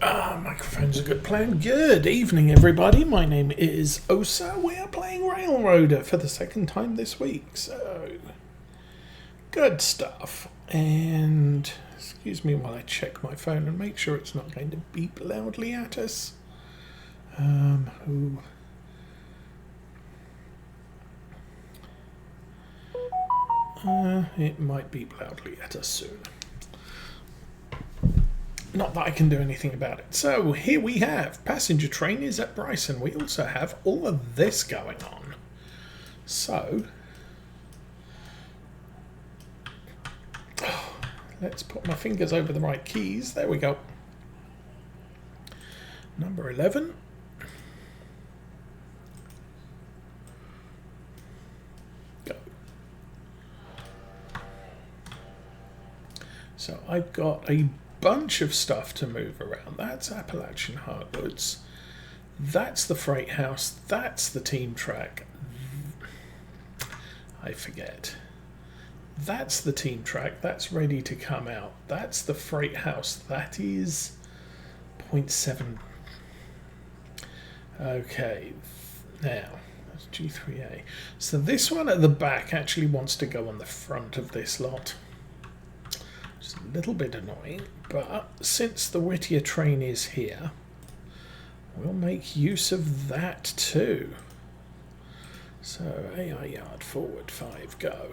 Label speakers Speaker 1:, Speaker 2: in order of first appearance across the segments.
Speaker 1: Microphone's a good plan. Good evening, everybody. My name is Osa. We are playing Railroader for the second time this week, so good stuff. And excuse me while I check my phone and make sure it's not going to beep loudly at us. It might beep loudly at us soon. Not that I can do anything about it. So here we have passenger train is at Bryson. We also have all of this going on. So let's put my fingers over the right keys. There we go. Number 11. Go. So I've got a bunch of stuff to move around. That's Appalachian Hardwoods. That's the freight house. That's the team track. I forget. That's the team track. That's ready to come out. That's the freight house. That is 0.7. Okay. Now, that's G3A. So this one at the back actually wants to go on the front of this lot. It's a little bit annoying, but since the Whittier train is here, we'll make use of that too. So AI yard forward 5, go.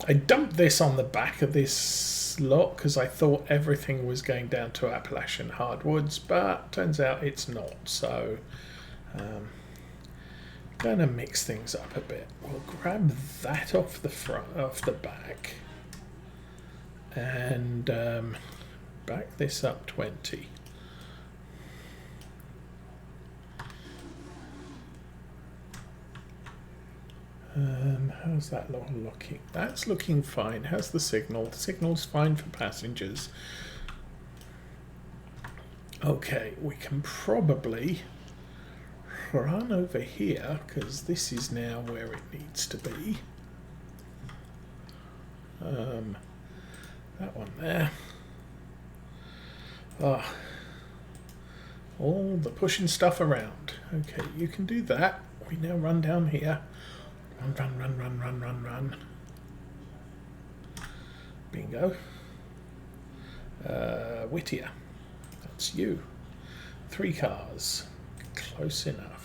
Speaker 1: I dumped this on the back of this lot because I thought everything was going down to Appalachian Hardwoods, but turns out it's not. So gonna mix things up a bit. We'll grab that off the front, off the back, and back this up 20. How's that lot looking? That's looking fine. How's the signal? The signal's fine for passengers. Okay, we can probably run over here because this is now where it needs to be. That one there. All the pushing stuff around. Okay, you can do that. We now run down here. Run. Bingo. Whittier. That's you. 3 cars. Close enough.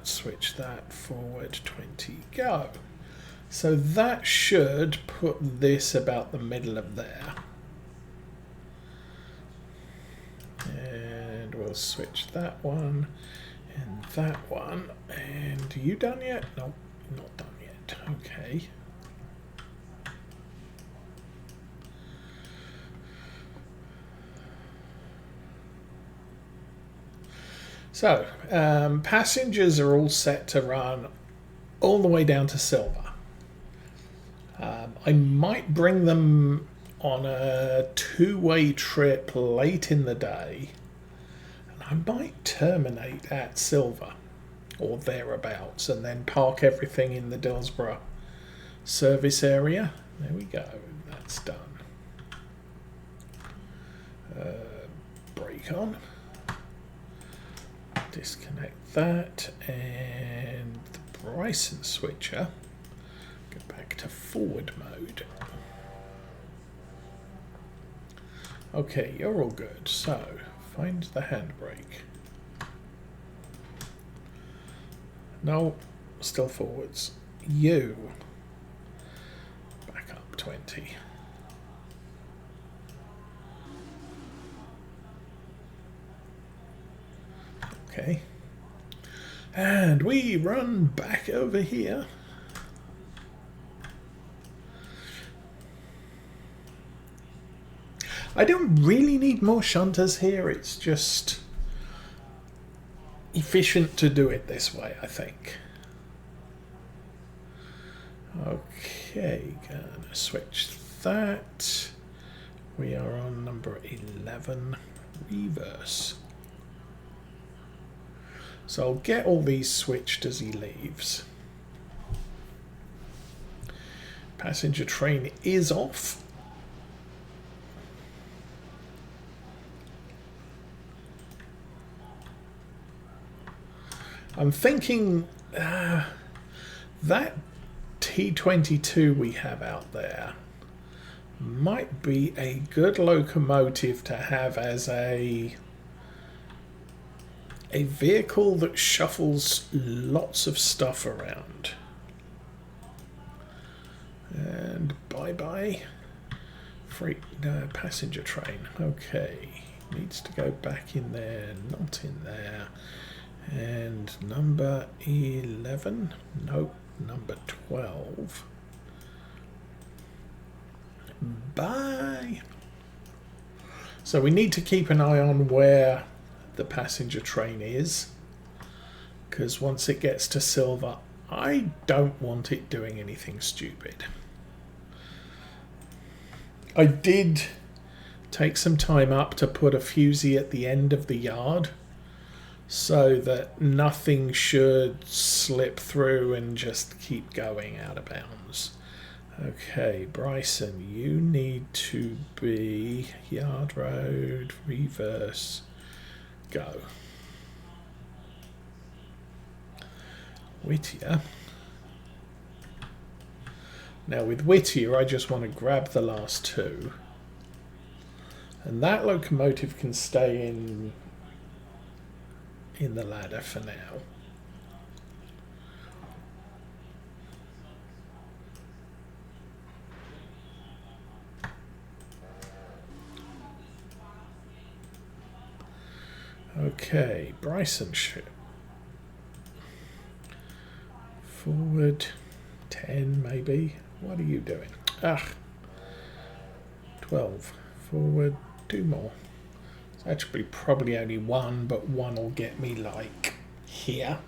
Speaker 1: Switch that, forward 20, go. So that should put this about the middle of there. And we'll switch that one and that one. And are you done yet? Nope, not done yet. Okay. So, passengers are all set to run all the way down to Silva. I might bring them on a 2-way trip late in the day, and I might terminate at Silva or thereabouts and then park everything in the Dillsborough service area. There we go, that's done. Brake on. Disconnect that, and the Bryson switcher, go back to forward mode. Okay, you're all good. So, find the handbrake. No, still forwards. You, back up 20. Okay, and we run back over here. I don't really need more shunters here, it's just efficient to do it this way, I think. Okay, gonna switch that. We are on number 11, reverse. So I'll get all these switched as he leaves. Passenger train is off. I'm thinking that T22 we have out there might be a good locomotive to have as a vehicle that shuffles lots of stuff around. And bye-bye. Freight, no, passenger train. Okay, needs to go back in there, not in there. And number 11, nope, number 12. Bye. So we need to keep an eye on where the passenger train is, because once it gets to Silva, I don't want it doing anything stupid. I did take some time up to put a fusee at the end of the yard so that nothing should slip through and just keep going out of bounds. Okay, Bryson, you need to be yard road, reverse, go. Whittier. Now with Whittier, I just want to grab the last two. And that locomotive can stay in the ladder for now. Okay, Bryson ship. Forward 10 maybe. What are you doing? 12. Forward 2 more. It's actually probably only one, but one will get me like here.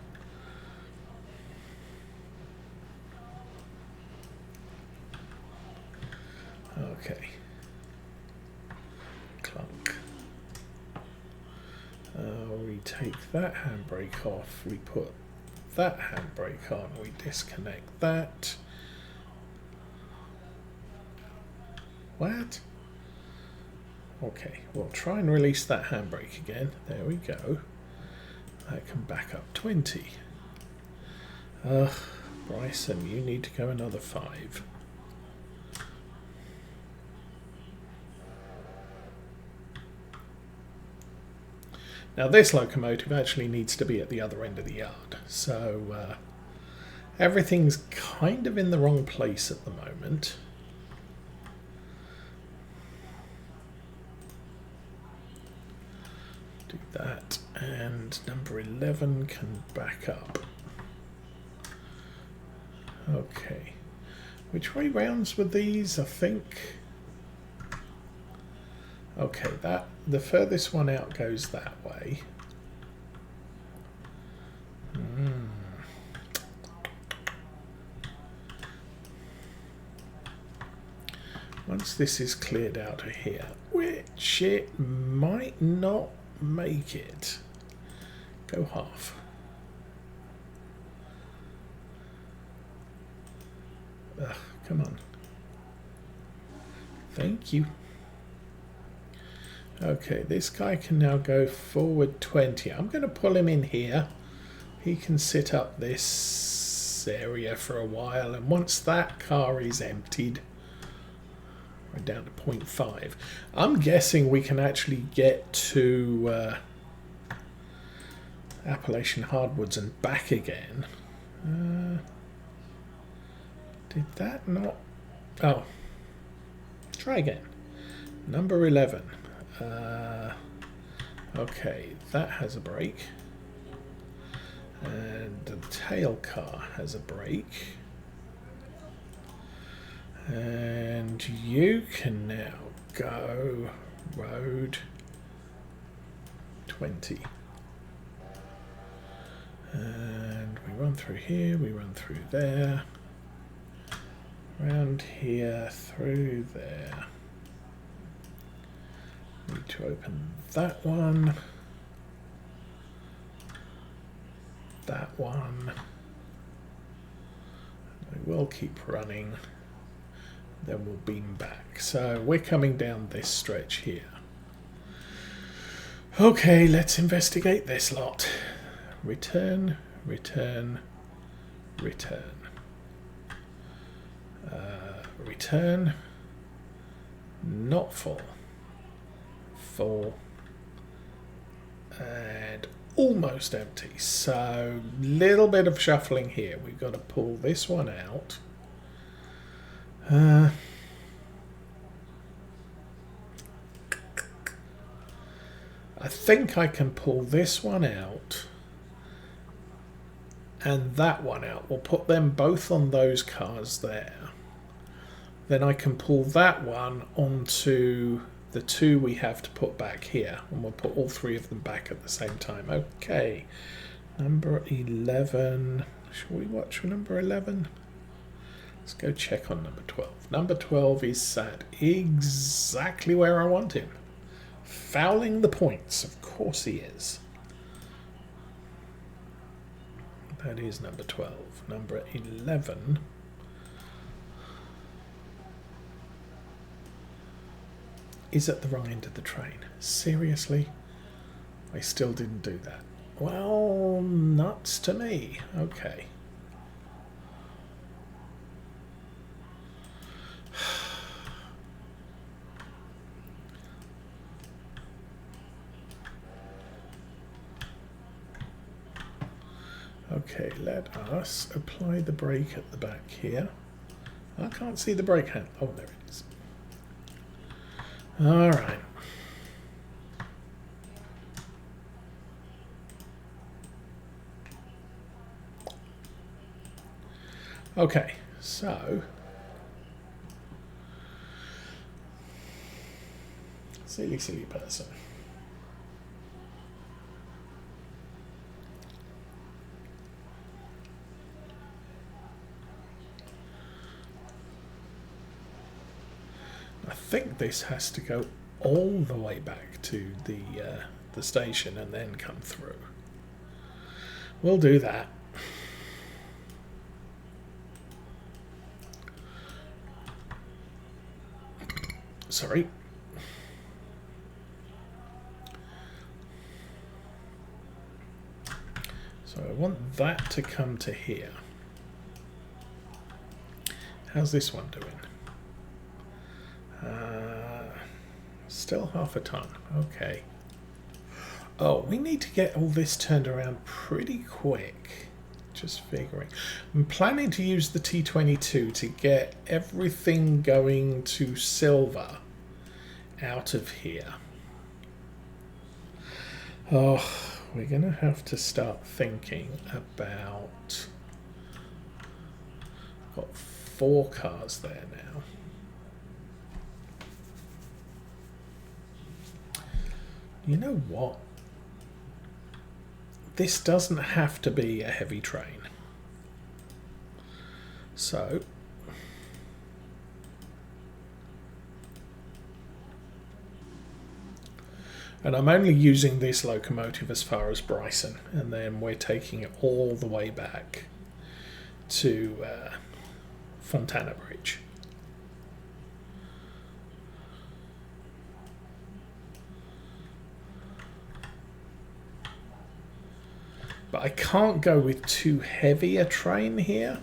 Speaker 1: Okay. Clunk. We take that handbrake off. We put that handbrake on. We disconnect that. What? Okay, we'll try and release that handbrake again. There we go. That can back up 20. Bryson, you need to go another 5. Now this locomotive actually needs to be at the other end of the yard, so everything's kind of in the wrong place at the moment. Do that, and number 11 can back up. Okay, which way rounds were these? I think. Okay, that the furthest one out goes that way. Once this is cleared out of here, which it might not make it, go half. Come on. Thank you. Okay, this guy can now go forward 20. I'm going to pull him in here. He can sit up this area for a while, and once that car is emptied, we're down to 0.5. I'm guessing we can actually get to Appalachian Hardwoods and back again. Did that not? Oh, try again. Number 11. Okay, that has a brake, and the tail car has a brake, and you can now go road 20, and we run through here, we run through there, around here, through there. Need to open that one, that one. We will keep running. then we'll beam back. So we're coming down this stretch here. Okay, let's investigate this lot. Return, return, return. Return, not full, full, and almost empty. So little bit of shuffling here. We've got to pull this one out. I think I can pull this one out and that one out. We'll put them both on those cars there. Then I can pull that one onto the two we have to put back here, and we'll put all three of them back at the same time. Okay, number 11. Shall we watch for number 11? Let's go check on number 12. Number 12 is sat exactly where I want him. Fouling the points, of course he is. That is number 12. Number 11. Is at the wrong end of the train. Seriously? I still didn't do that. Well, nuts to me. Okay. Okay, let us apply the brake at the back here. I can't see the brake hand. Oh, there it is. All right. Okay, so silly person. I think this has to go all the way back to the station and then come through. We'll do that. Sorry. So I want that to come to here. How's this one doing? Still half a ton. Okay. Oh, we need to get all this turned around pretty quick. Just figuring. I'm planning to use the T22 to get everything going to Silva out of here. Oh, we're going to have to start thinking about... Got 4 cars there now. You know what? This doesn't have to be a heavy train. So, and I'm only using this locomotive as far as Bryson, and then we're taking it all the way back to Fontana Bridge. But I can't go with too heavy a train here,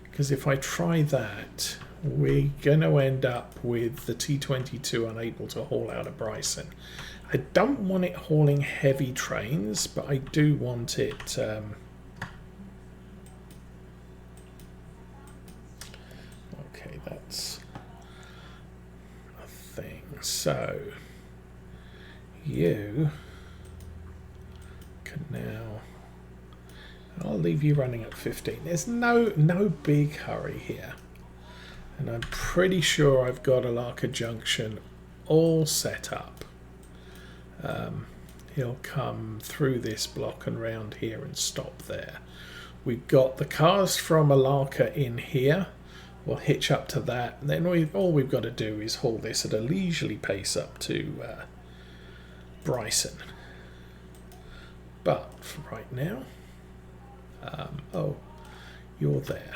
Speaker 1: because if I try that, we're going to end up with the T22 unable to haul out of Bryson. I don't want it hauling heavy trains, but I do want it... okay, that's a thing. So, you can now... I'll leave you running at 15. There's no big hurry here. And I'm pretty sure I've got a Larka junction all set up. He'll come through this block and round here and stop there. We've got the cars from Alarka in here. We'll hitch up to that. And then all we've got to do is haul this at a leisurely pace up to Bryson. But for right now... oh, you're there.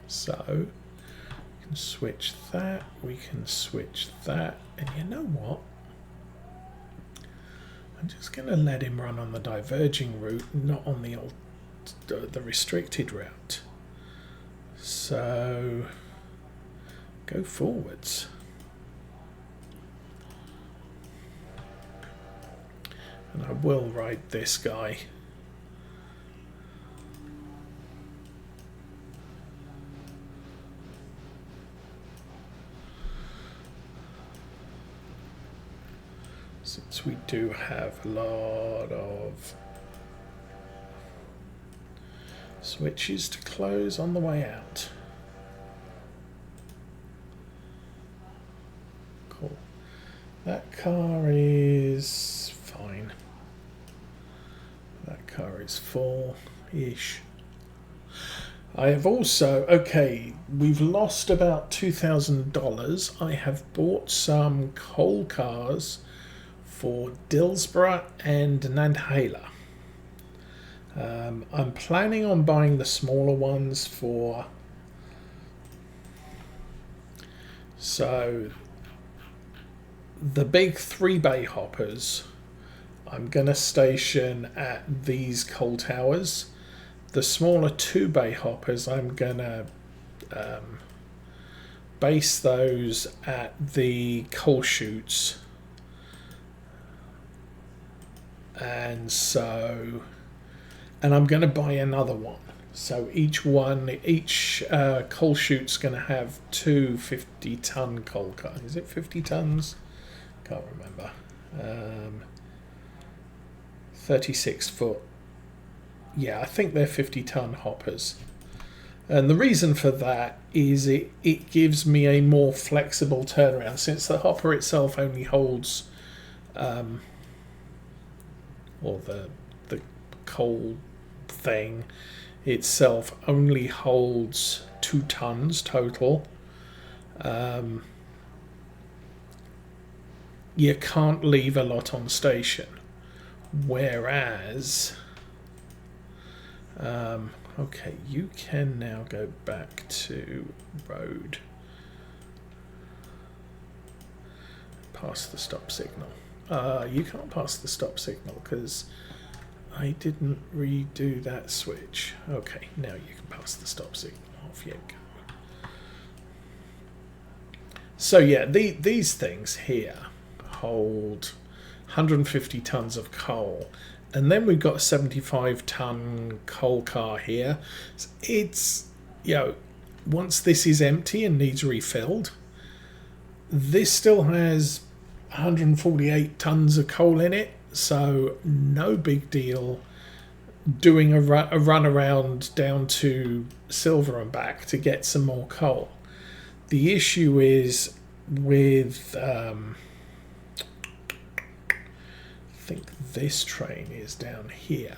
Speaker 1: So, can switch that, we can switch that, and you know what? I'm just going to let him run on the diverging route, not on the restricted route. So go forwards. And I will ride this guy. Since we do have a lot of switches to close on the way out. Cool. That car is fine. That car is full-ish. I have also, okay, we've lost about $2,000. I have bought some coal cars for Dillsborough and Nanthala. I'm planning on buying the smaller ones for... So, the big 3-bay hoppers, I'm going to station at these coal towers. The smaller 2-bay hoppers, I'm going to base those at the coal chutes. And I'm going to buy another one. So each coal chute's going to have 2 50-ton coal cars. Is it 50 tons? Can't remember. 36 foot. Yeah, I think they're 50-ton hoppers. And the reason for that is it gives me a more flexible turnaround, since the hopper itself only holds... or the coal thing itself only holds 2 tons total. You can't leave a lot on station, whereas okay, you can now go back to road past the stop signal. You can't pass the stop signal because I didn't redo that switch. Okay, now you can pass the stop signal. Off you go. So yeah, these things here hold 150 tons of coal, and then we've got a 75-ton coal car here. It's, once this is empty and needs refilled, this still has 148 tons of coal in it, so no big deal doing a run around down to Silva and back to get some more coal. The issue is with I think this train is down here.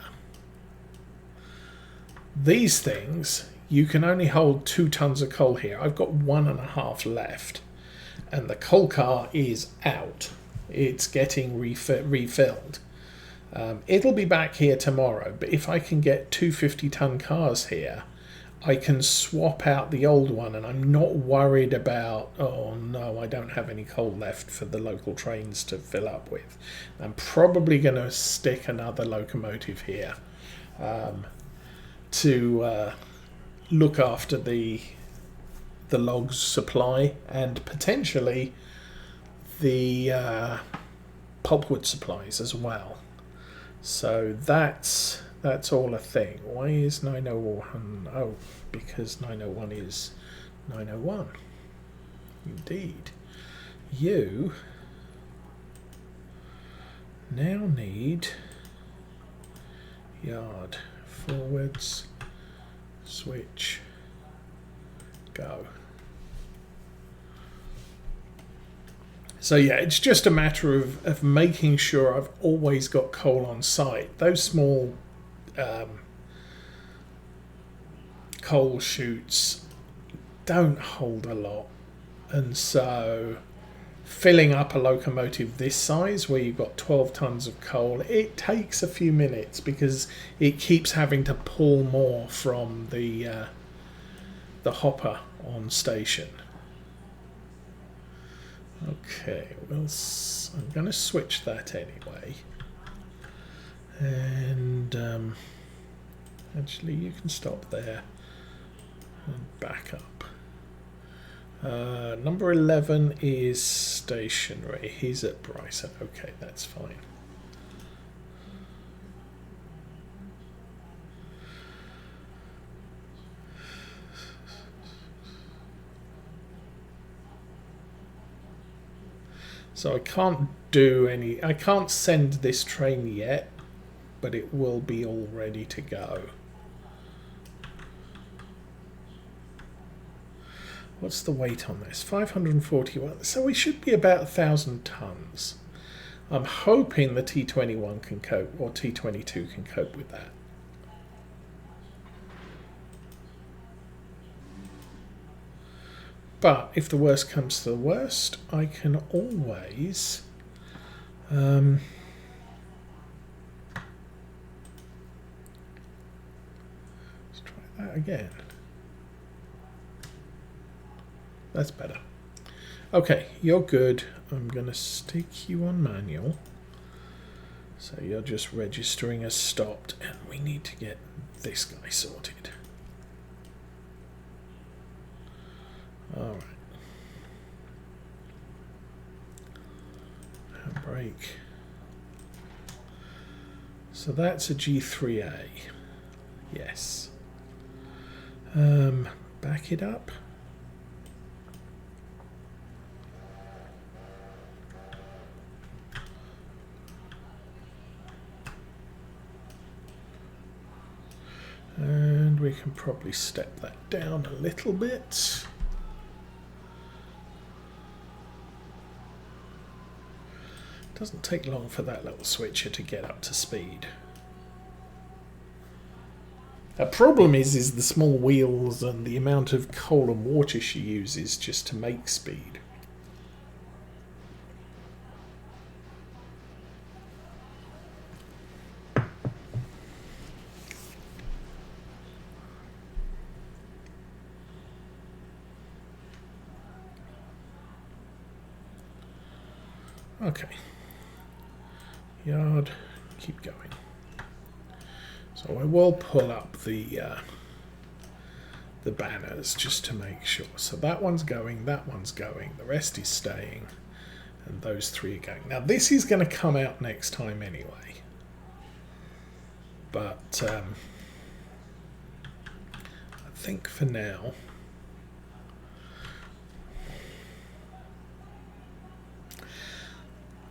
Speaker 1: These things, you can only hold 2 tons of coal here. I've got 1.5 left. And the coal car is out. It's getting refilled. It'll be back here tomorrow, but if I can get 2 50-ton cars here, I can swap out the old one, and I'm not worried about, oh no, I don't have any coal left for the local trains to fill up with. I'm probably going to stick another locomotive here to look after the logs supply and potentially the pulpwood supplies as well. So that's all a thing. Why is 901? Oh, because 901 is 901. Indeed. You now need yard forwards, switch, go. So yeah, it's just a matter of making sure I've always got coal on site. Those small coal chutes don't hold a lot, and so filling up a locomotive this size where you've got 12 tons of coal, it takes a few minutes because it keeps having to pull more from the hopper on station. Okay, well, I'm going to switch that anyway. And actually, you can stop there and back up. Number 11 is stationary. He's at Bryson. Okay, that's fine. So I can't do any. I can't send this train yet, but it will be all ready to go. What's the weight on this? 541. So we should be about 1,000 tons. I'm hoping the T21 can cope, or T22 can cope with that. But if the worst comes to the worst, I can always let's try that again. That's better. Okay, you're good. I'm going to stick you on manual. So you're just registering as stopped, and we need to get this guy sorted. All right. Brake. So that's a G3A. Yes. Back it up. And we can probably step that down a little bit. Doesn't take long for that little switcher to get up to speed. The problem is the small wheels and the amount of coal and water she uses just to make speed. Okay. Yard, keep going. So I will pull up the banners just to make sure. So that one's going, the rest is staying, and those three are going. Now this is going to come out next time anyway. But I think for now,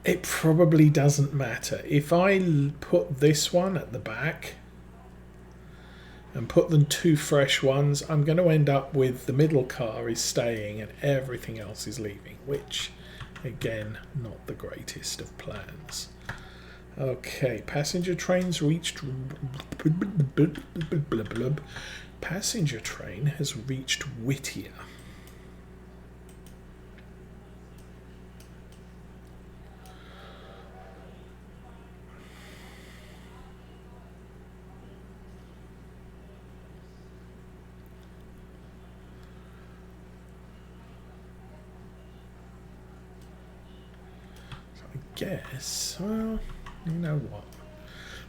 Speaker 1: it probably doesn't matter. If I put this one at the back and put them two fresh ones, I'm going to end up with the middle car is staying and everything else is leaving, which, again, not the greatest of plans. Okay, passenger trains reached... Passenger train has reached Whittier. Guess, well, you know what,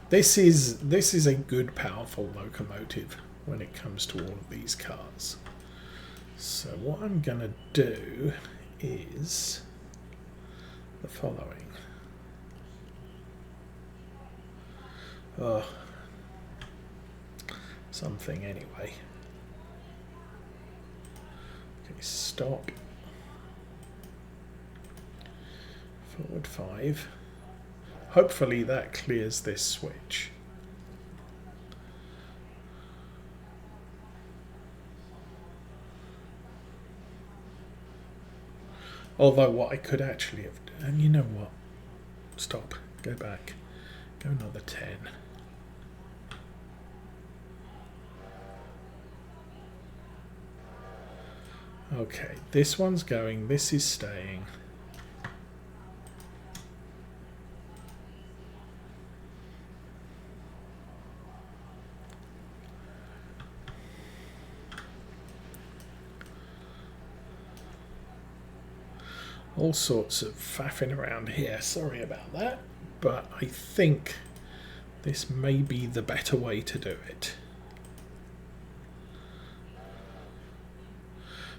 Speaker 1: this is a good powerful locomotive when it comes to all of these cars. So what I'm gonna do is the following. Something anyway. Okay, stop. Forward 5. Hopefully that clears this switch. Although what I could actually have done, and you know what? Stop. Go back. Go another 10. Okay, this one's going, this is staying. All sorts of faffing around here. Sorry about that. But I think this may be the better way to do it.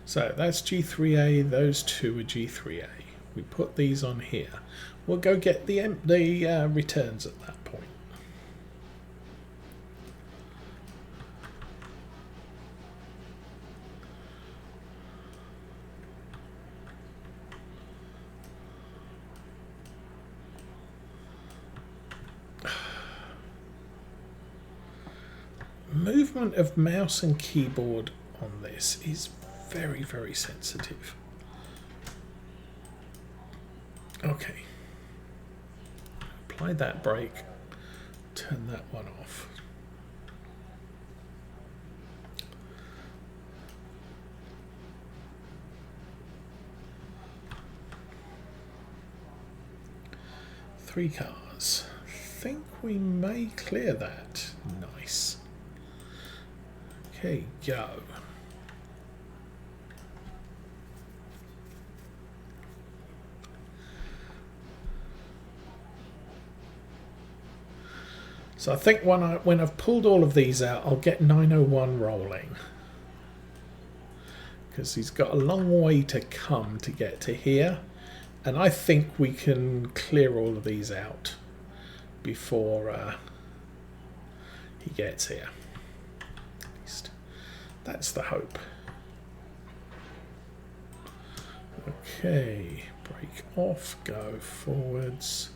Speaker 1: So that's G3A, those two are G3A. We put these on here. We'll go get the returns at that point. Movement of mouse and keyboard on this is very, very sensitive. Okay. Apply that brake. Turn that one off. Three cars. I think we may clear that. Nice. Okay, go. So I think when I've pulled all of these out, I'll get 901 rolling. Because he's got a long way to come to get to here. And I think we can clear all of these out before he gets here. At least that's the hope. Okay, brake off, go forwards.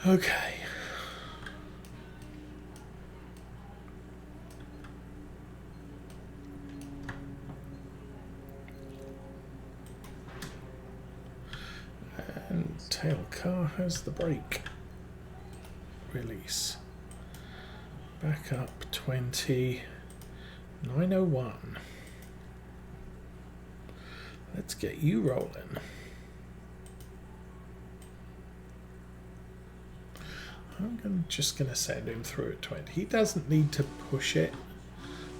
Speaker 1: Okay. And tail car has the brake. Release. Back up 20. 901. Let's get you rolling. I'm just going to send him through at 20. He doesn't need to push it.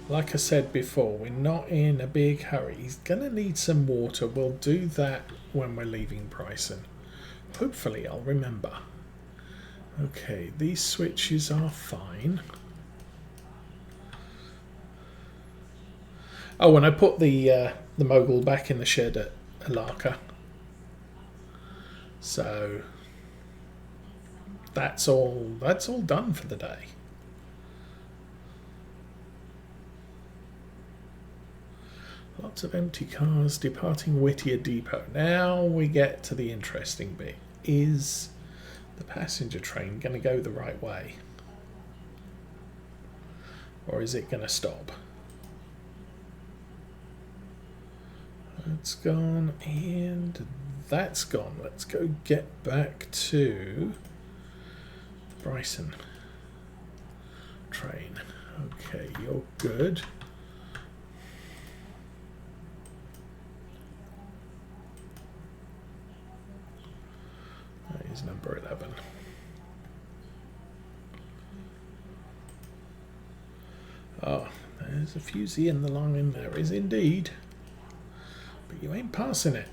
Speaker 1: Like I said before, we're not in a big hurry. He's going to need some water. We'll do that when we're leaving Bryson. Hopefully I'll remember. Okay, these switches are fine. Oh, and I put the mogul back in the shed at Alaka. So that's all done for the day. Lots of empty cars departing Whittier Depot. Now we get to the interesting bit. Is the passenger train going to go the right way? Or is it going to stop? That's gone and that's gone. Let's go get back to Bryson train. Okay, you're good. That is number 11. Oh, there's a fusee in the line. There is indeed. But you ain't passing it.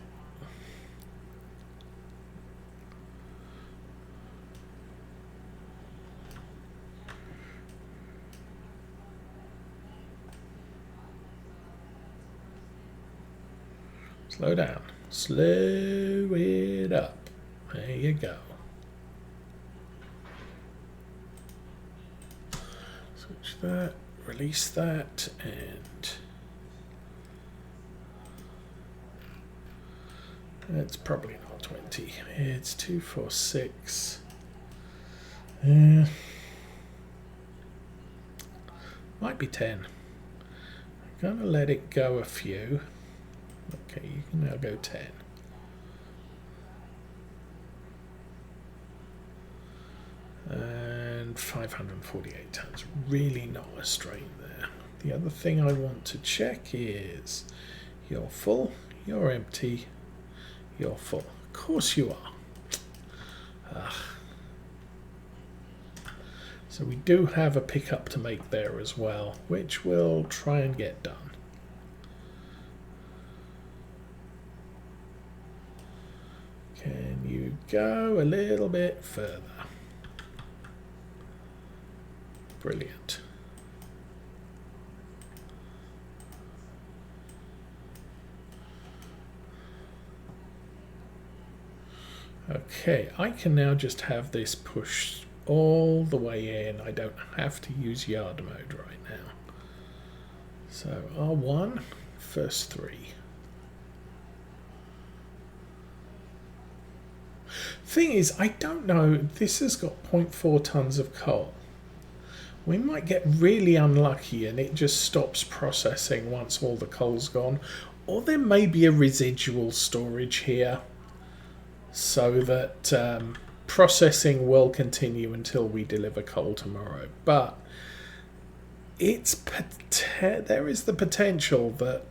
Speaker 1: Slow down. Slow it up. There you go. Switch that. Release that. And it's probably not 20. It's 246. Might be 10. I'm going to let it go a few. Okay, you can now go 10. And 548 tons. Really not a strain there. The other thing I want to check is You're full. You're empty. You're full. Of course you are. Ugh. So we do have a pickup to make there as well, which we'll try and get done. Can you go a little bit further? Brilliant. Okay, I can now just have this pushed all the way in. I don't have to use yard mode right now. So R1, first 3. Thing is, I don't know, this has got 0.4 tons of coal. We might get really unlucky and it just stops processing once all the coal's gone. Or there may be a residual storage here so that processing will continue until we deliver coal tomorrow. But there is the potential that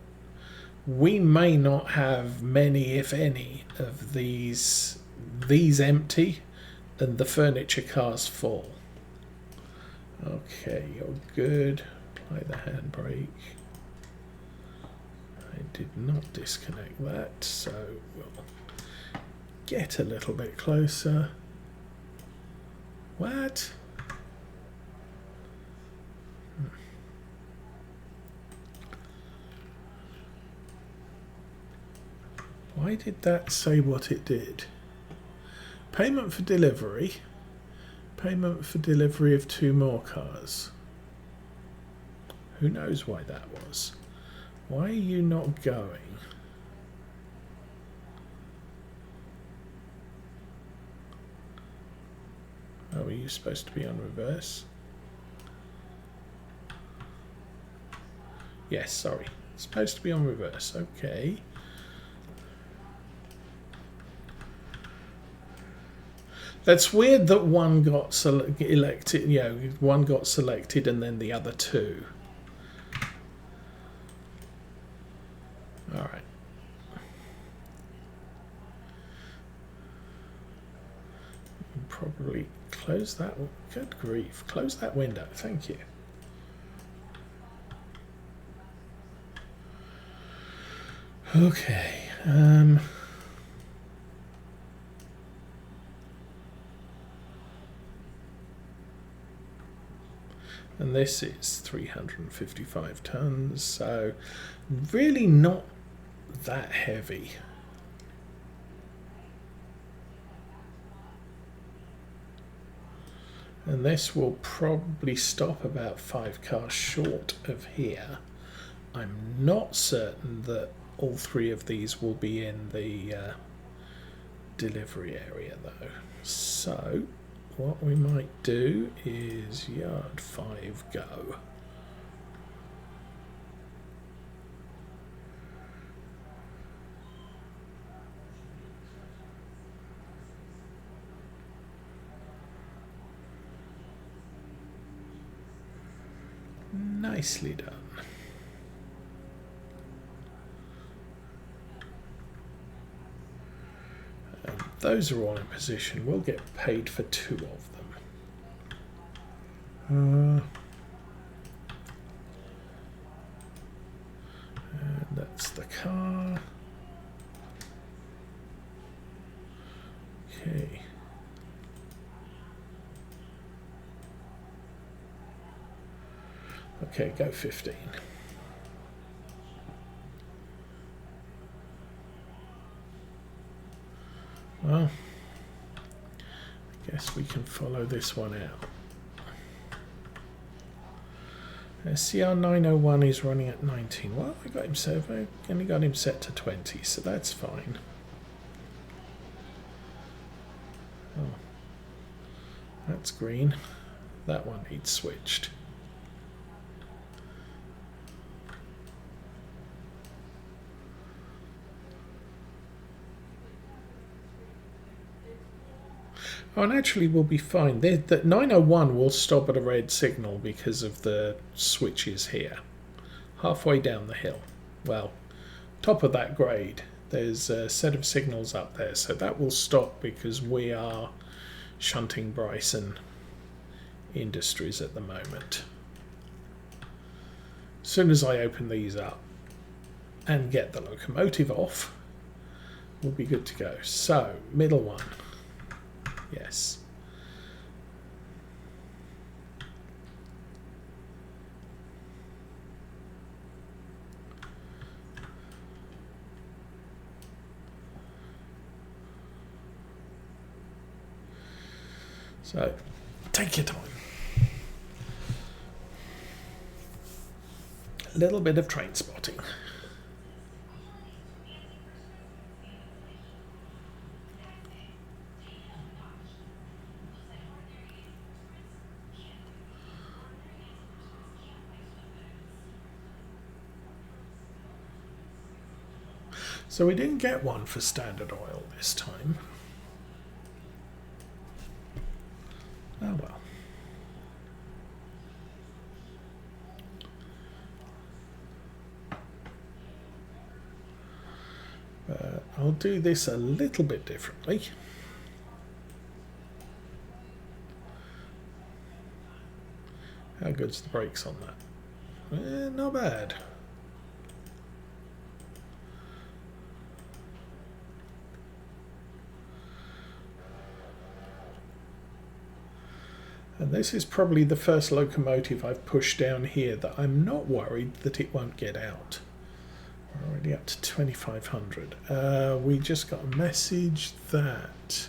Speaker 1: we may not have many, if any, of these empty and the furniture cars full. Okay, you're good. Apply the handbrake. I did not disconnect that, so we'll get a little bit closer. What? Why did that say what it did? Payment for delivery. Payment for delivery of 2 more cars. Who knows why that was? Why are you not going? Oh, are you supposed to be on reverse? Yes, sorry. Supposed to be on reverse. Okay. That's weird that one got elected, you know, one got selected and then the other 2. All right. Probably close that. Good grief. Close that window. Thank you. Okay. And this is 355 tons, so really not that heavy. And this will probably stop about 5 cars short of here. I'm not certain that all 3 of these will be in the delivery area though. So what we might do is yard 5 go. Nicely done. Those are all in position. We'll get paid for 2 of them. And that's the car. Okay. Okay, go 15. Well, I guess we can follow this one out. SCR 901 is running at 19. Well, I got him set. I only got him set to 20, so that's fine. Oh, that's green. That one needs switched. Oh, and actually we'll be fine. The 901 will stop at a red signal because of the switches here. Halfway down the hill. Well, top of that grade, there's a set of signals up there, so that will stop because we are shunting Bryson Industries at the moment. As soon as I open these up and get the locomotive off, we'll be good to go. So, middle one. Yes. So, take your time. A little bit of train spotting. So we didn't get one for Standard Oil this time. Oh well. I'll do this a little bit differently. How good's the brakes on that? Not bad. And this is probably the first locomotive I've pushed down here that I'm not worried that it won't get out. We're already up to 2,500. We just got a message that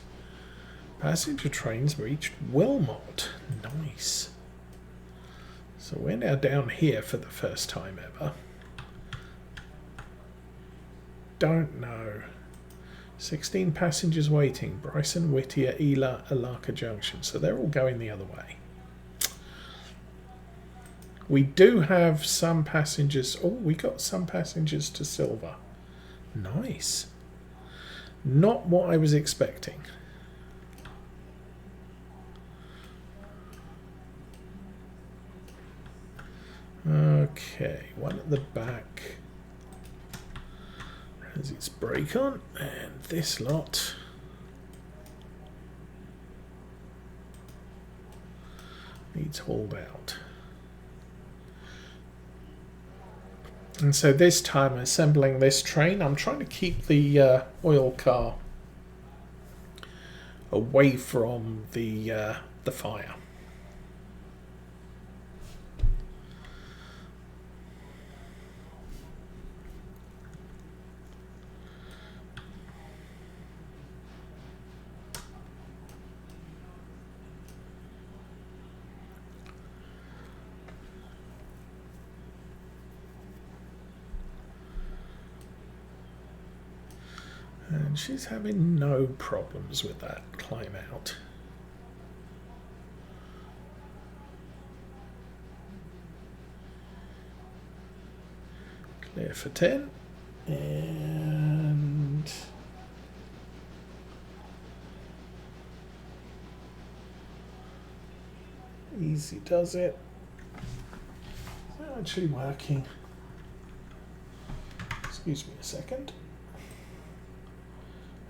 Speaker 1: passenger trains reached Wilmot. Nice. So we're now down here for the first time ever. Don't know. 16 passengers waiting. Bryson, Whittier, Ela, Alaka Junction. So they're all going the other way. We do have some passengers. Oh, we got some passengers to Silva. Nice. Not what I was expecting. Okay, one at the back has its brake on, and this lot needs hauled out. And so this time, assembling this train, I'm trying to keep the oil car away from the fire. And she's having no problems with that climb out. Clear for 10. And easy does it. It's actually working. Excuse me a second.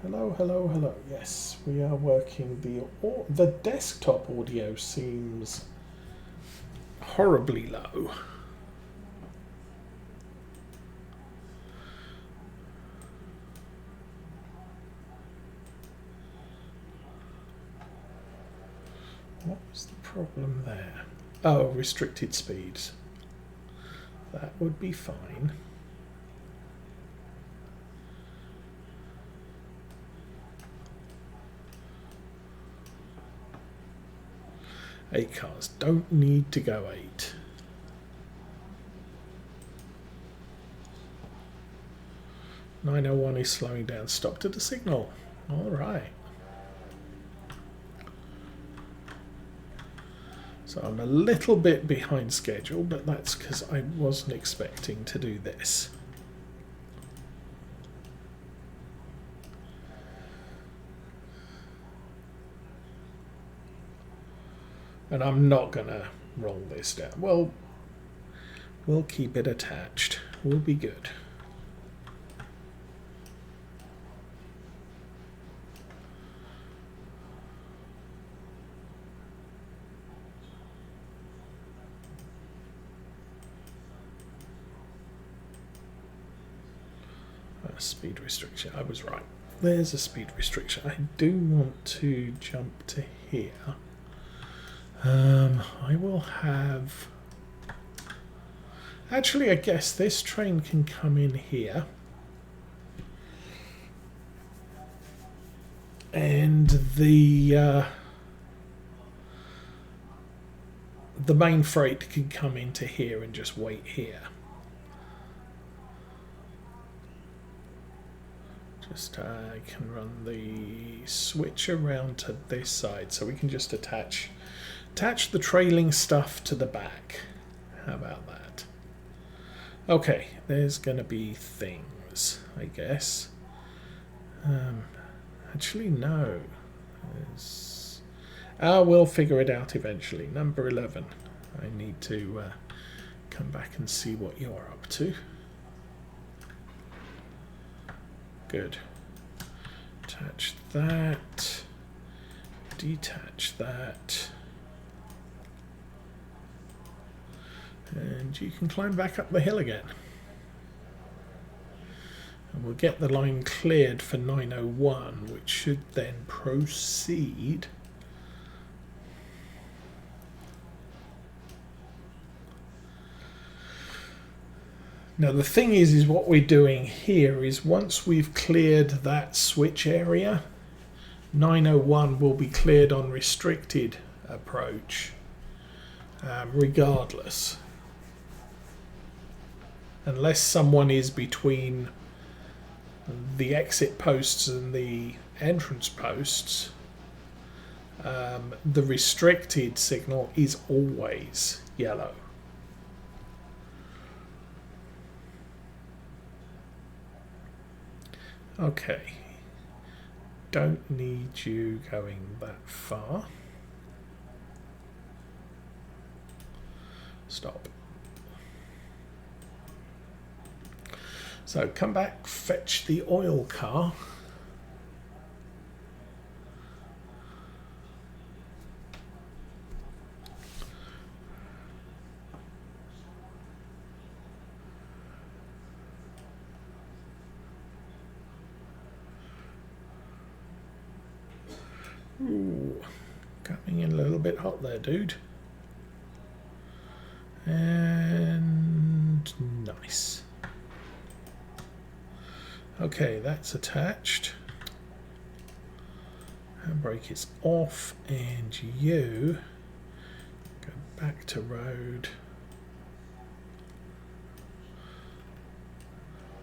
Speaker 1: Hello, hello, hello. Yes, we are working. The desktop audio seems horribly low. What was the problem there? Oh, restricted speeds. That would be fine. Eight cars don't need to go 8. (901) is slowing down. Stopped at the signal. All right. So I'm a little bit behind schedule, but that's because I wasn't expecting to do this. And I'm not going to roll this down. Well, we'll keep it attached. We'll be good. a speed restriction. I was right. There's a speed restriction. I do want to jump to here. I will have... Actually, I guess this train can come in here. And the main freight can come into here and just wait here. Just I can run the switch around to this side, so we can just attach the trailing stuff to the back. How about that? Okay, there's going to be things, I guess. Actually, no. We'll figure it out eventually. Number 11. I need to come back and see what you're up to. Good. Attach that. Detach that. And you can climb back up the hill again. And we'll get the line cleared for 901, which should then proceed. Now the thing is what we're doing here is once we've cleared that switch area, 901 will be cleared on restricted approach, regardless. Unless someone is between the exit posts and the entrance posts, the restricted signal is always yellow. Okay, don't need you going that far. Stop. So come back, fetch the oil car. Ooh, coming in a little bit hot there, dude. And nice. Okay, that's attached. Handbrake is off, and you go back to road.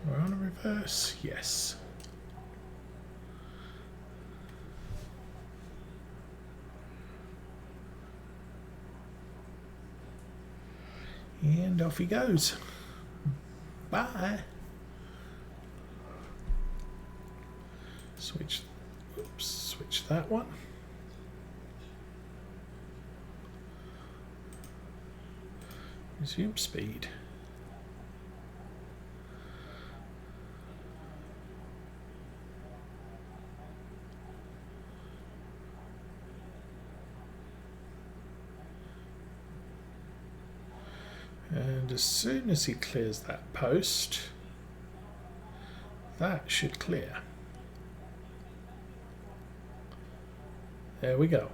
Speaker 1: We're on a reverse, yes. And off he goes. Bye. Switch that one. Resume speed. And as soon as he clears that post, that should clear. There we go.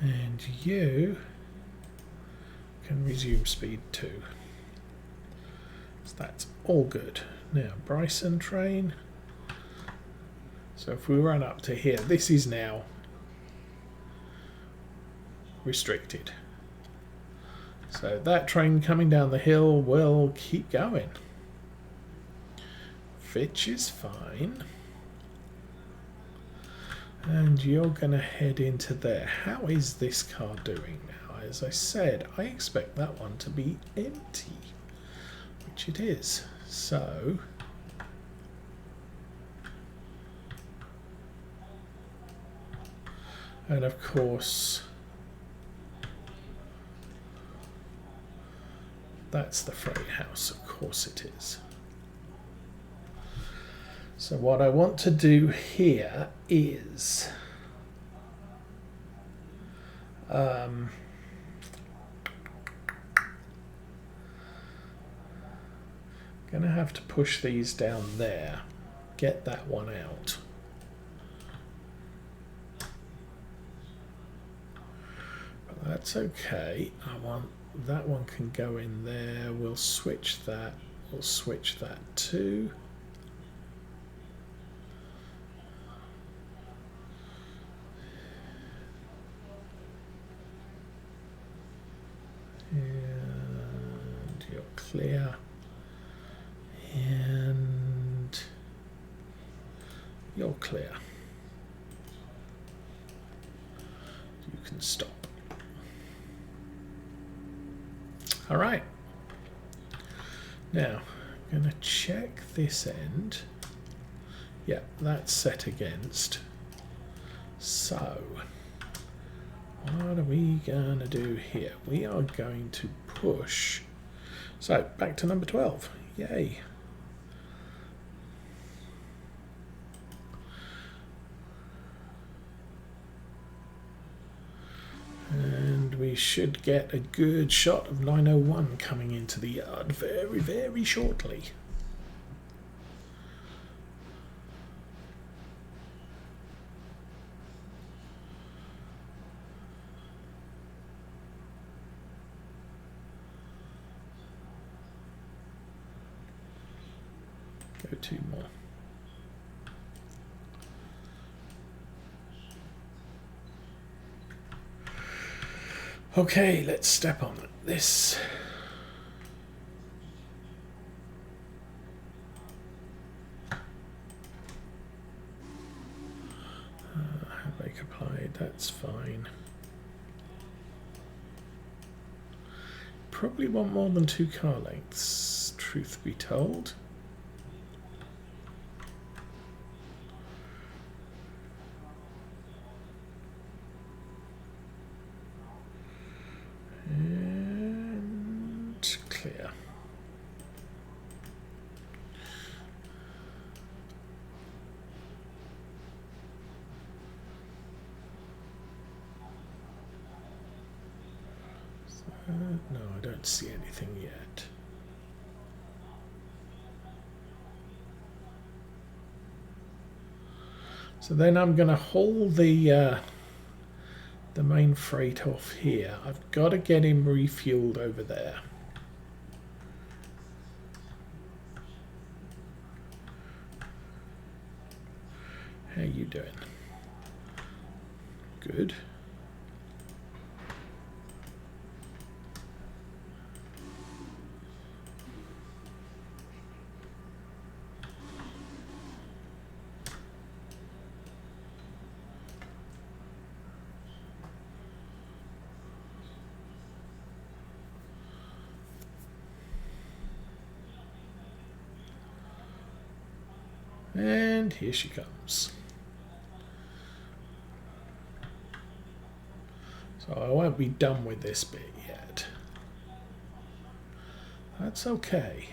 Speaker 1: And you can resume speed too. So that's all good. Now, Bryson train. So if we run up to here, this is now restricted. So that train coming down the hill will keep going. Which is fine. And you're going to head into there. How is this car doing now? As I said, I expect that one to be empty, which it is. So and of course that's the freight house, of course it is. So what I want to do here is Gonna have to push these down there. Get that one out. But that's okay. I want that one can go in there. We'll switch that. We'll switch that too. And you're clear. And you're clear. You can stop. All right. Now, I'm going to check this end. Yeah, that's set against. So, what are we going to do here? We are going to push. So, back to number 12. Yay. And we should get a good shot of 901 coming into the yard very, very shortly. Go 2 more. Okay, let's step on this. Brake applied, that's fine. Probably want more than 2 car lengths, truth be told. And clear. No, I don't see anything yet. So then I'm going to haul the main freight off here. I've got to get him refueled over there. How you doing? Good. And here she comes. So I won't be done with this bit yet. That's okay.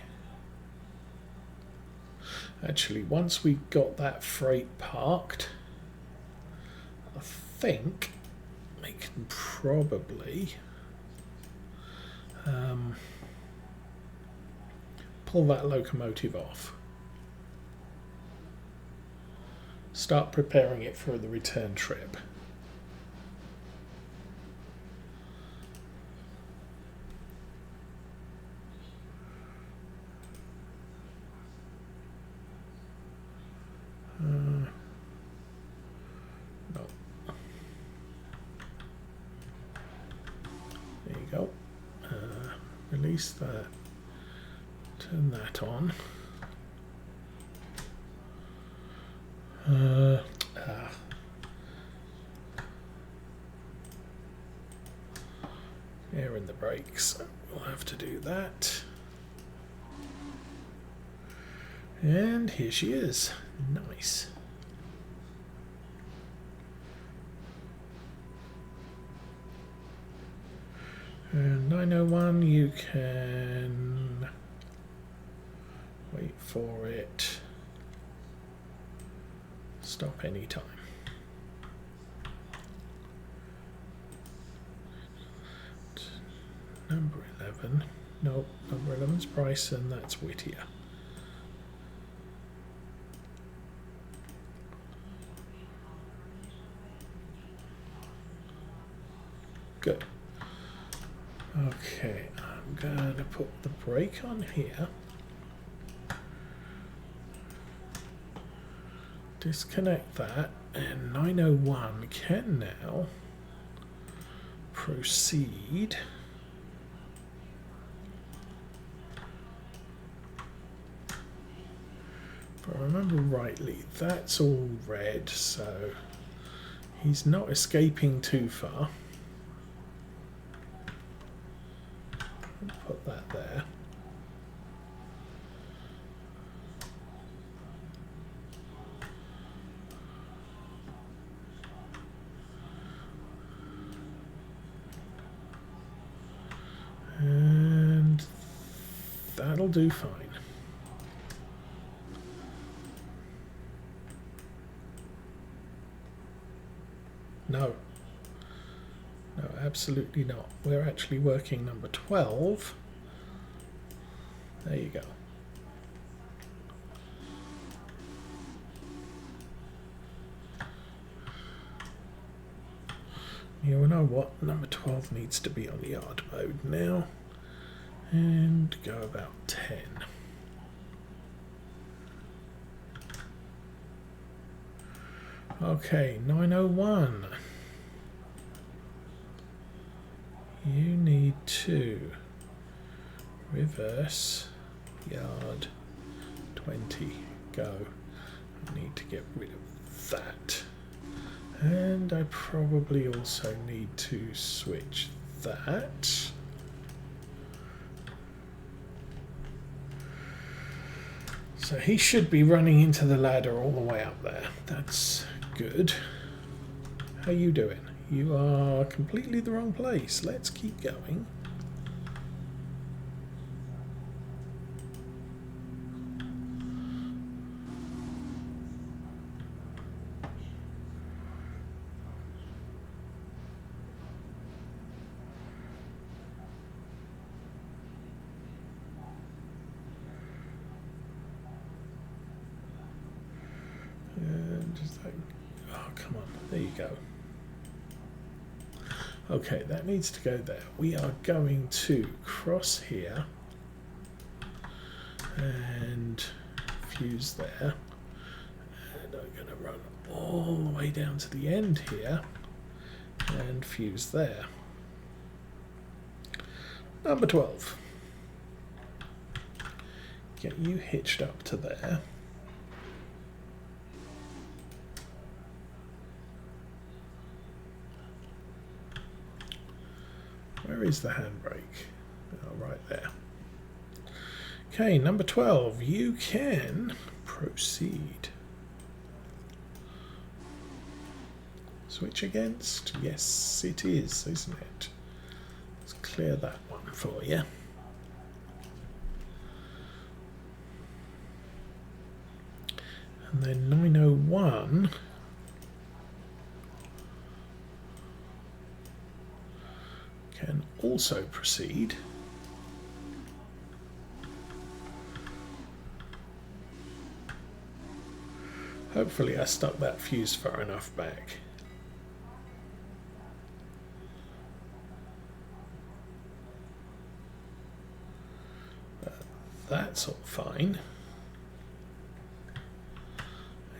Speaker 1: Actually, once we got that freight parked, I think we can probably pull that locomotive off. Start preparing it for the return trip. No. There you go. Release that. Turn that on. Air in the brakes. We'll have to do that. And here she is. Nice. And 901, you can wait for it. Stop anytime. Number 11. Nope, number 11's Bryson, that's Whittier. Good. Okay, I'm going to put the brake on here. Disconnect that, and 901 can now proceed. If I remember rightly, that's all red, so he's not escaping too far. Put that there. And that'll do fine. No. No, absolutely not. We're actually working number 12. There you go. You know what? Number 12 needs to be on the yard mode now. And go about 10. Okay, 901. You need to reverse yard 20. Go. I need to get rid of that. And I probably also need to switch that. So he should be running into the ladder all the way up there. That's good. How you doing? You are completely the wrong place. Let's keep going. Oh, come on. There you go. Okay, that needs to go there. We are going to cross here and fuse there. And I'm going to run all the way down to the end here and fuse there. Number 12. Get you hitched up to there. Where is the handbrake? Oh, right there. Okay, number 12. You can proceed. Switch against? Yes, it is, isn't it? Let's clear that one for you. And then 901. Can also proceed. Hopefully I stuck that fuse far enough back. That's all fine.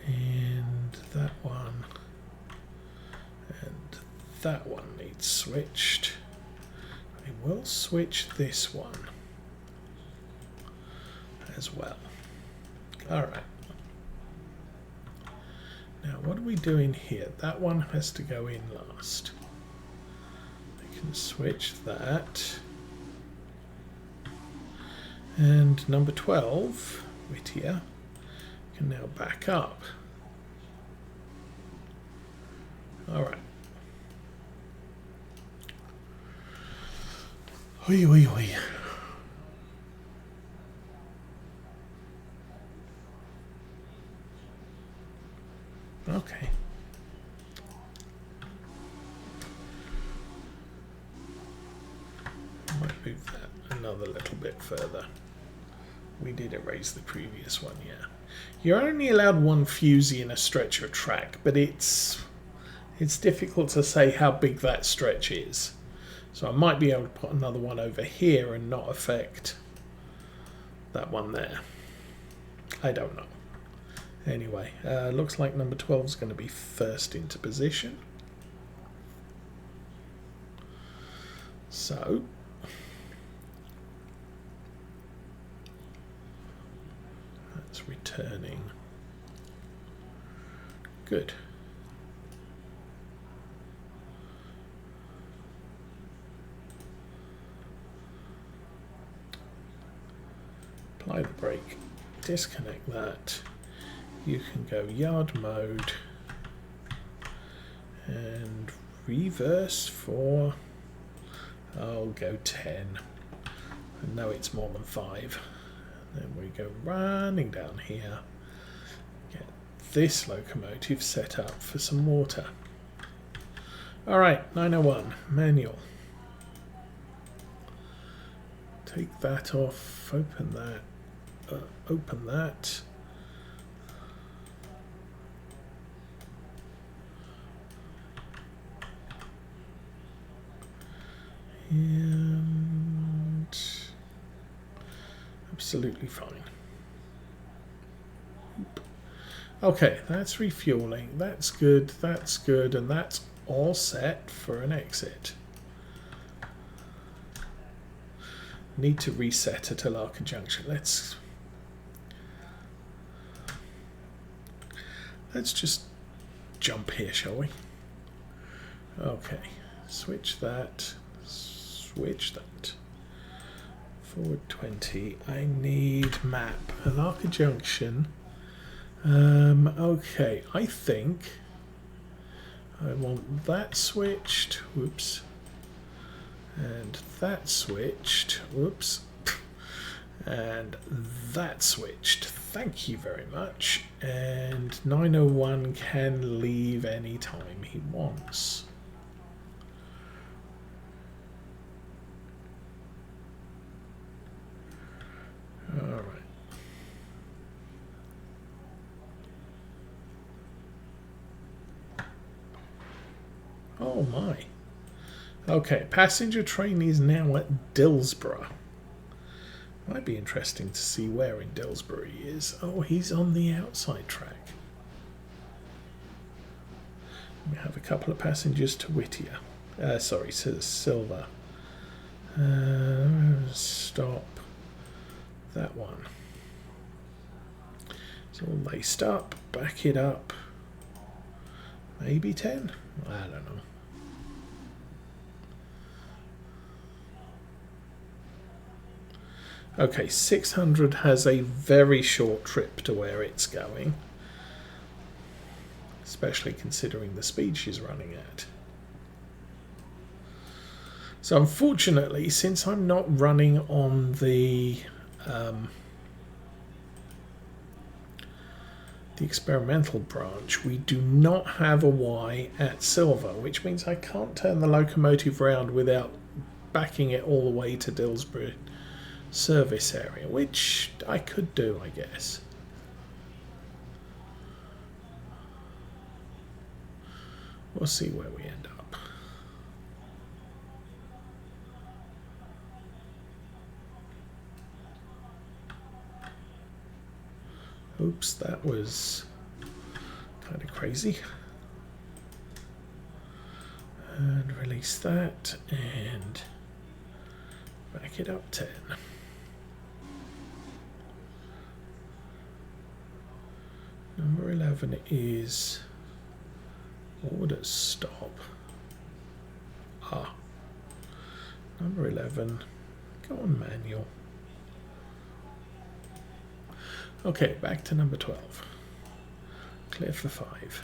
Speaker 1: And that one and that one needs switched. We'll switch this one as well. All right. Now, what are we doing here? That one has to go in last. I can switch that. And number 12, Whittier, can now back up. All right. Oi, oi, oi. Okay. I might move that another little bit further. We did erase the previous one, yeah. You're only allowed one fusee in a stretch of track, but it's difficult to say how big that stretch is. So I might be able to put another one over here and not affect that one there. I don't know. Anyway, looks like number 12 is going to be first into position. So that's returning. Good. Apply the brake, disconnect that. You can go yard mode and reverse for, I'll go 10. I know it's more than 5. And then we go running down here, get this locomotive set up for some water. Alright, 901, manual. Take that off, open that. Open that. And absolutely fine. Okay, that's refueling. That's good, and that's all set for an exit. Need to reset at Alaka Junction. Let's just jump here, shall we? Okay, switch that, forward 20. I need map, Alaka Junction. Okay, I think I want that switched, whoops, and that switched, whoops, and that switched. Thank you very much. And 901 can leave any time he wants. All right. Oh my. Okay, passenger train is now at Dillsborough. Might be interesting to see where in Dillsborough he is. Oh, he's on the outside track. We have a couple of passengers to Whittier. Sorry, to Silva. Stop that one. It's all laced up. Back it up. Maybe 10? I don't know. Okay, 600 has a very short trip to where it's going, especially considering the speed she's running at. So unfortunately, since I'm not running on the experimental branch, we do not have a Y at Silva, which means I can't turn the locomotive round without backing it all the way to Dillsborough service area, which I could do, I guess. We'll see where we end up. Oops, that was kind of crazy. And release that and back it up 10. Number 11 is order stop. Number 11, go on manual. Okay, back to number 12. Clear for 5.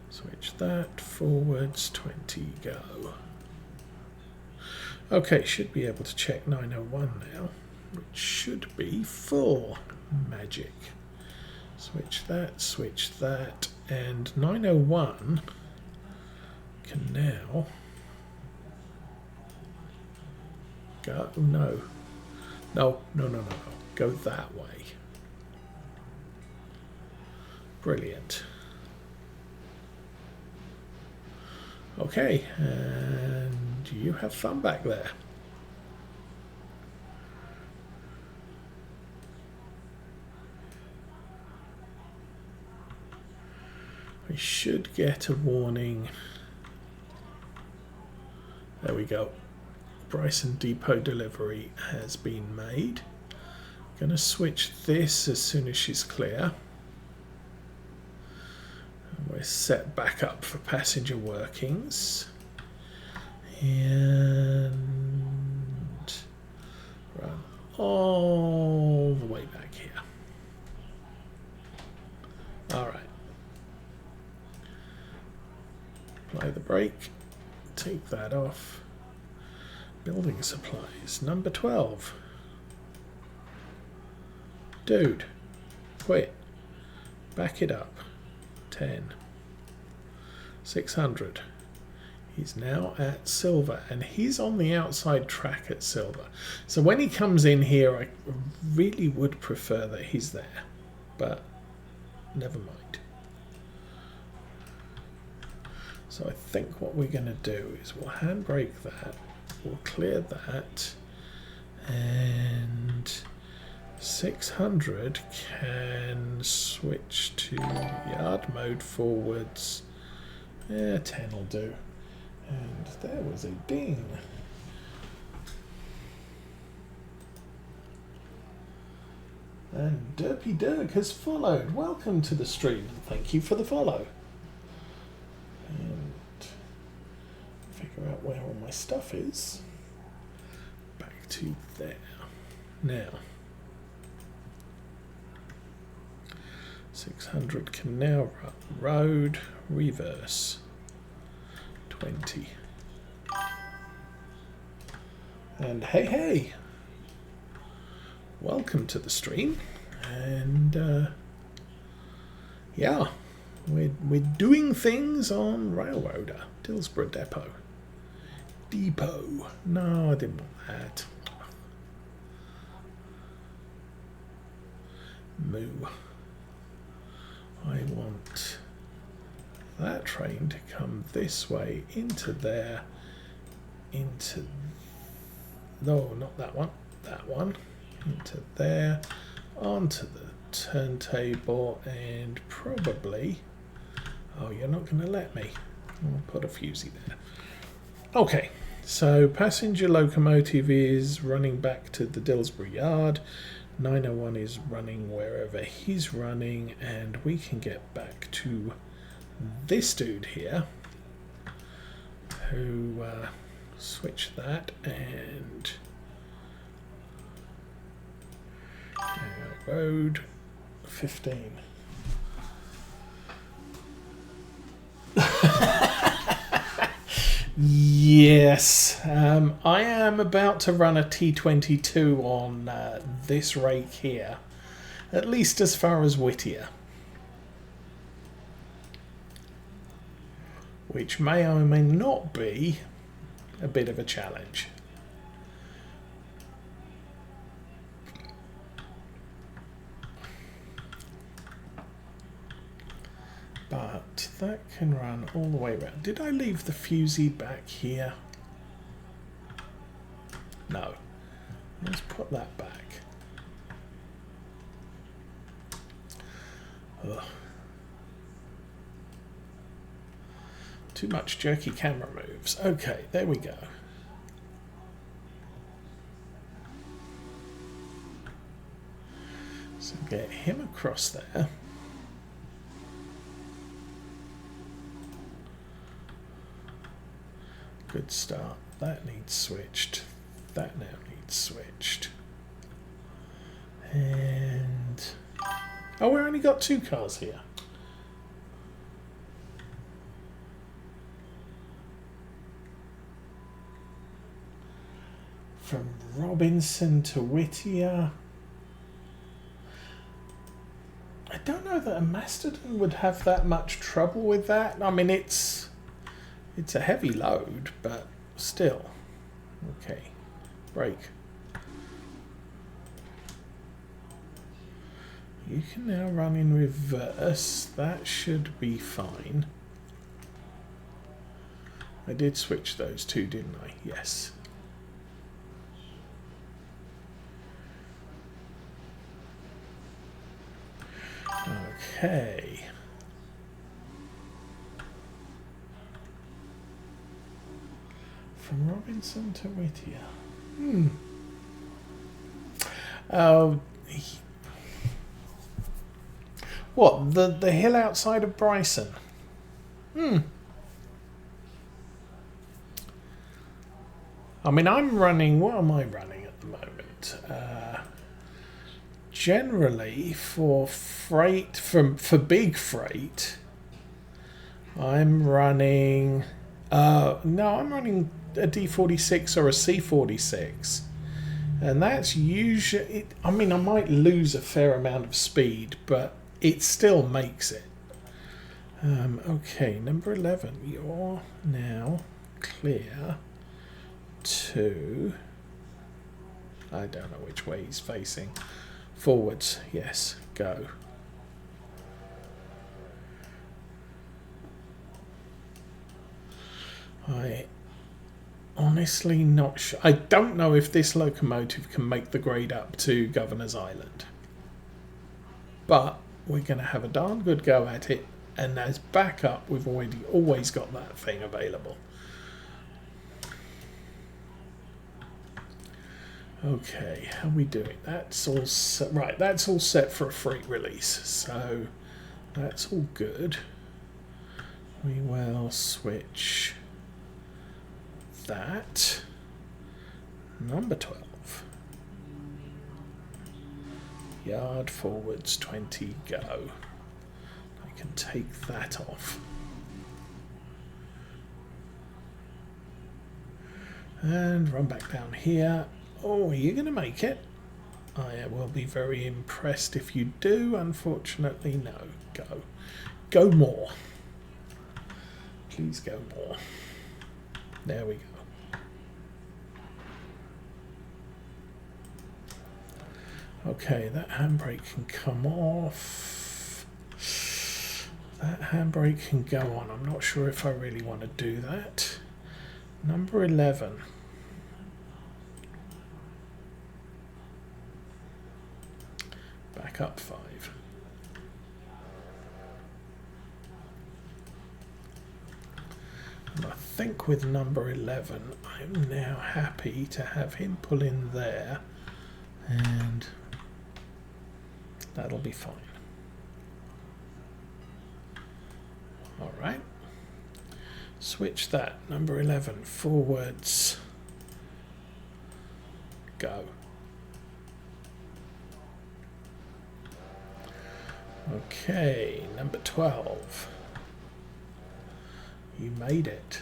Speaker 1: Switch that, forwards 20, go. Okay, should be able to check 901 now, which should be full. Magic. Switch that, and 901 can now go. No, go that way. Brilliant. Okay, and you have fun back there. We should get a warning. There we go. Bryson depot delivery has been made. Going to switch this as soon as she's clear. And we're set back up for passenger workings. And run all the way back here. Alright. Apply the brake. Take that off. Building supplies. Number 12. Dude. Quit. Back it up. 10. 600. He's now at Silva, and he's on the outside track at Silva. So when he comes in here, I really would prefer that he's there, but never mind. So I think what we're going to do is we'll handbrake that, we'll clear that, and 600 can switch to yard mode forwards. 10 will do. And there was a ding. And Derpy Dirk has followed. Welcome to the stream. Thank you for the follow. And figure out where all my stuff is. Back to there. Now, 600 can now run road, reverse. 20. And hey, welcome to the stream. And yeah, we're doing things on Railroader, Dillsborough Depot. No, I didn't want that. Moo. I want that train to come this way into there, into, no, not that one, into there, onto the turntable, and probably, oh, you're not going to let me, I'll put a fusee there. Okay, so passenger locomotive is running back to the Dillsborough yard, 901 is running wherever he's running, and we can get back to this dude here, who switch that and road 15. Yes, I am about to run a T22 on this rake here, at least as far as Whittier, which may or may not be a bit of a challenge. But that can run all the way around. Did I leave the fusee back here? No. Let's put that back. Ugh. Too much jerky camera moves. Okay, there we go. So get him across there. Good start. That needs switched. That now needs switched. And oh, we only got 2 cars here. From Robinson to Whittier. I don't know that a Mastodon would have that much trouble with that. I mean, it's a heavy load, but still. Okay, brake. You can now run in reverse. That should be fine. I did switch those two, didn't I? Yes. Okay. From Robinson to Whittier. What, the hill outside of Bryson? I mean, I'm running... What am I running at the moment? Generally, for freight... For big freight, I'm running... no, I'm running a D46 or a C46. And that's usually... I mean, I might lose a fair amount of speed, but it still makes it. Okay, number 11. You're now clear to... I don't know which way he's facing. Forwards. Yes, go. I honestly not sure. I don't know if this locomotive can make the grade up to Governor's Island. But we're going to have a darn good go at it. And as backup, we've always got that thing available. Okay, how are we doing? That's all set. Right, that's all set for a freight release. So that's all good. We will switch that. Number 12. Yard forwards 20, go. I can take that off. And run back down here. Oh, are you going to make it? I will be very impressed if you do. Unfortunately, no. Go. Go more. Please go more. There we go. Okay, that handbrake can come off. That handbrake can go on. I'm not sure if I really want to do that. Number 11. Back up 5. And I think with number 11, I'm now happy to have him pull in there, and that'll be fine. All right. Switch that. Number 11, forwards. Go. Okay, number 12. You made it.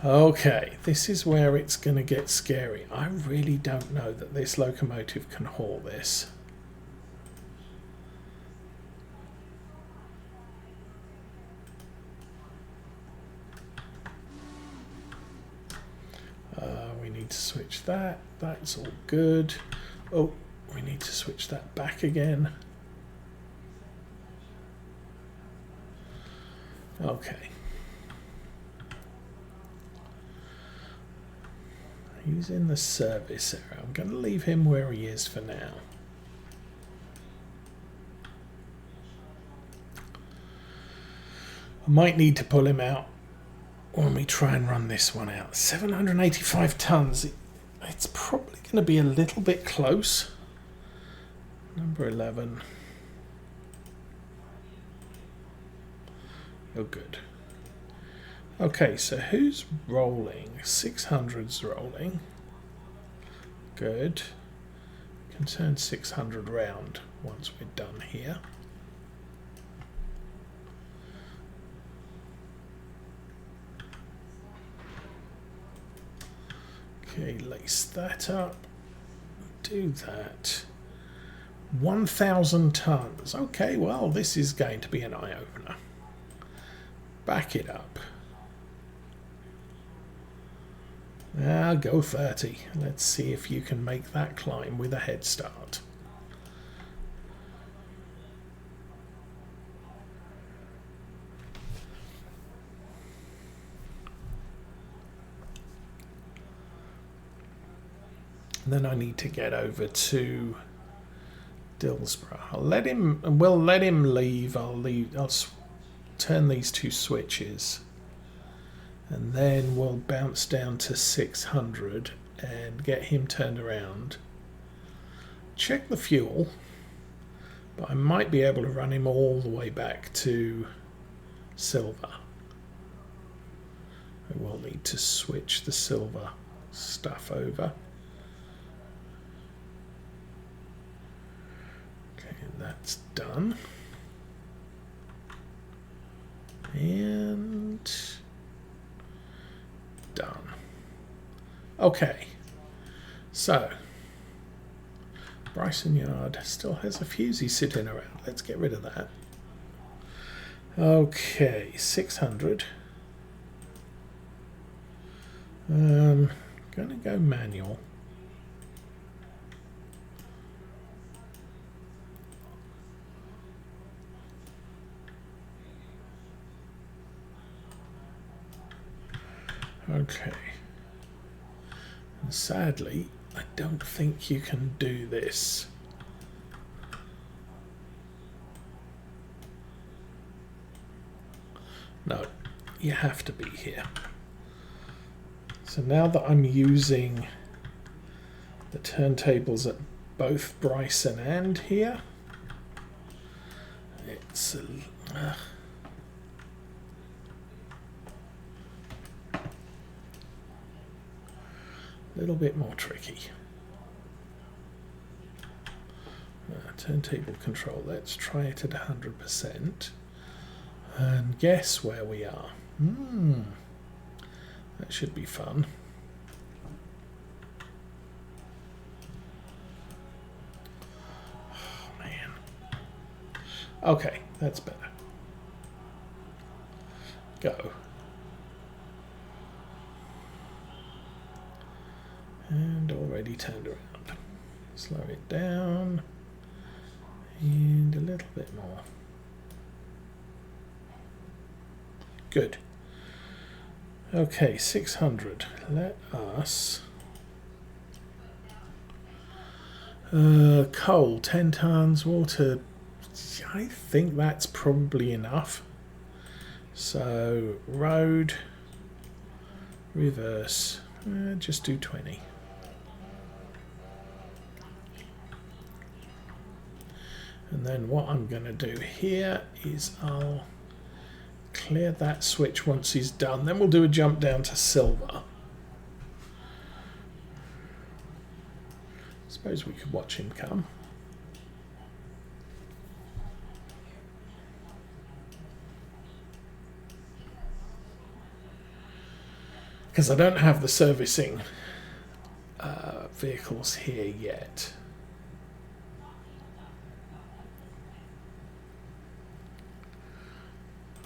Speaker 1: Okay, this is where it's going to get scary. I really don't know that this locomotive can haul this. We need to switch that. That's all good. Oh, we need to switch that back again. Okay. He's in the service area. I'm going to leave him where he is for now. I might need to pull him out when we try and run this one out. 785 tons. It's probably going to be a little bit close. Number 11. Oh, good. Okay, so who's rolling? 600's rolling. Good. Can turn 600 round once we're done here. Okay, lace that up. Do that. 1,000 tons. Okay, well, this is going to be an eye-opener. Back it up. Now go 30. Let's see if you can make that climb with a head start. And then I need to get over to Dillsborough. We'll let him leave. I'll turn these two switches. And then we'll bounce down to 600 and get him turned around. Check the fuel. But I might be able to run him all the way back to Silva. I will need to switch the Silva stuff over. Okay, that's done. And done. Okay, so Bryson Yard still has a fusee sitting around. Let's get rid of that. Okay, 600. Gonna go manual. Okay. And sadly, I don't think you can do this. No, you have to be here. So now that I'm using the turntables at both Bryson and here, it's a little bit more tricky. Turntable control, let's try it at 100%. And guess where we are. That should be fun. Oh, man. Okay, that's better. Go. And already turned around. Slow it down. And a little bit more. Good. Okay, 600. Let us... coal, 10 tons, water. I think that's probably enough. So, road, reverse, just do 20. And then what I'm going to do here is I'll clear that switch once he's done. Then we'll do a jump down to Silva. Suppose we could watch him come. Because I don't have the servicing vehicles here yet.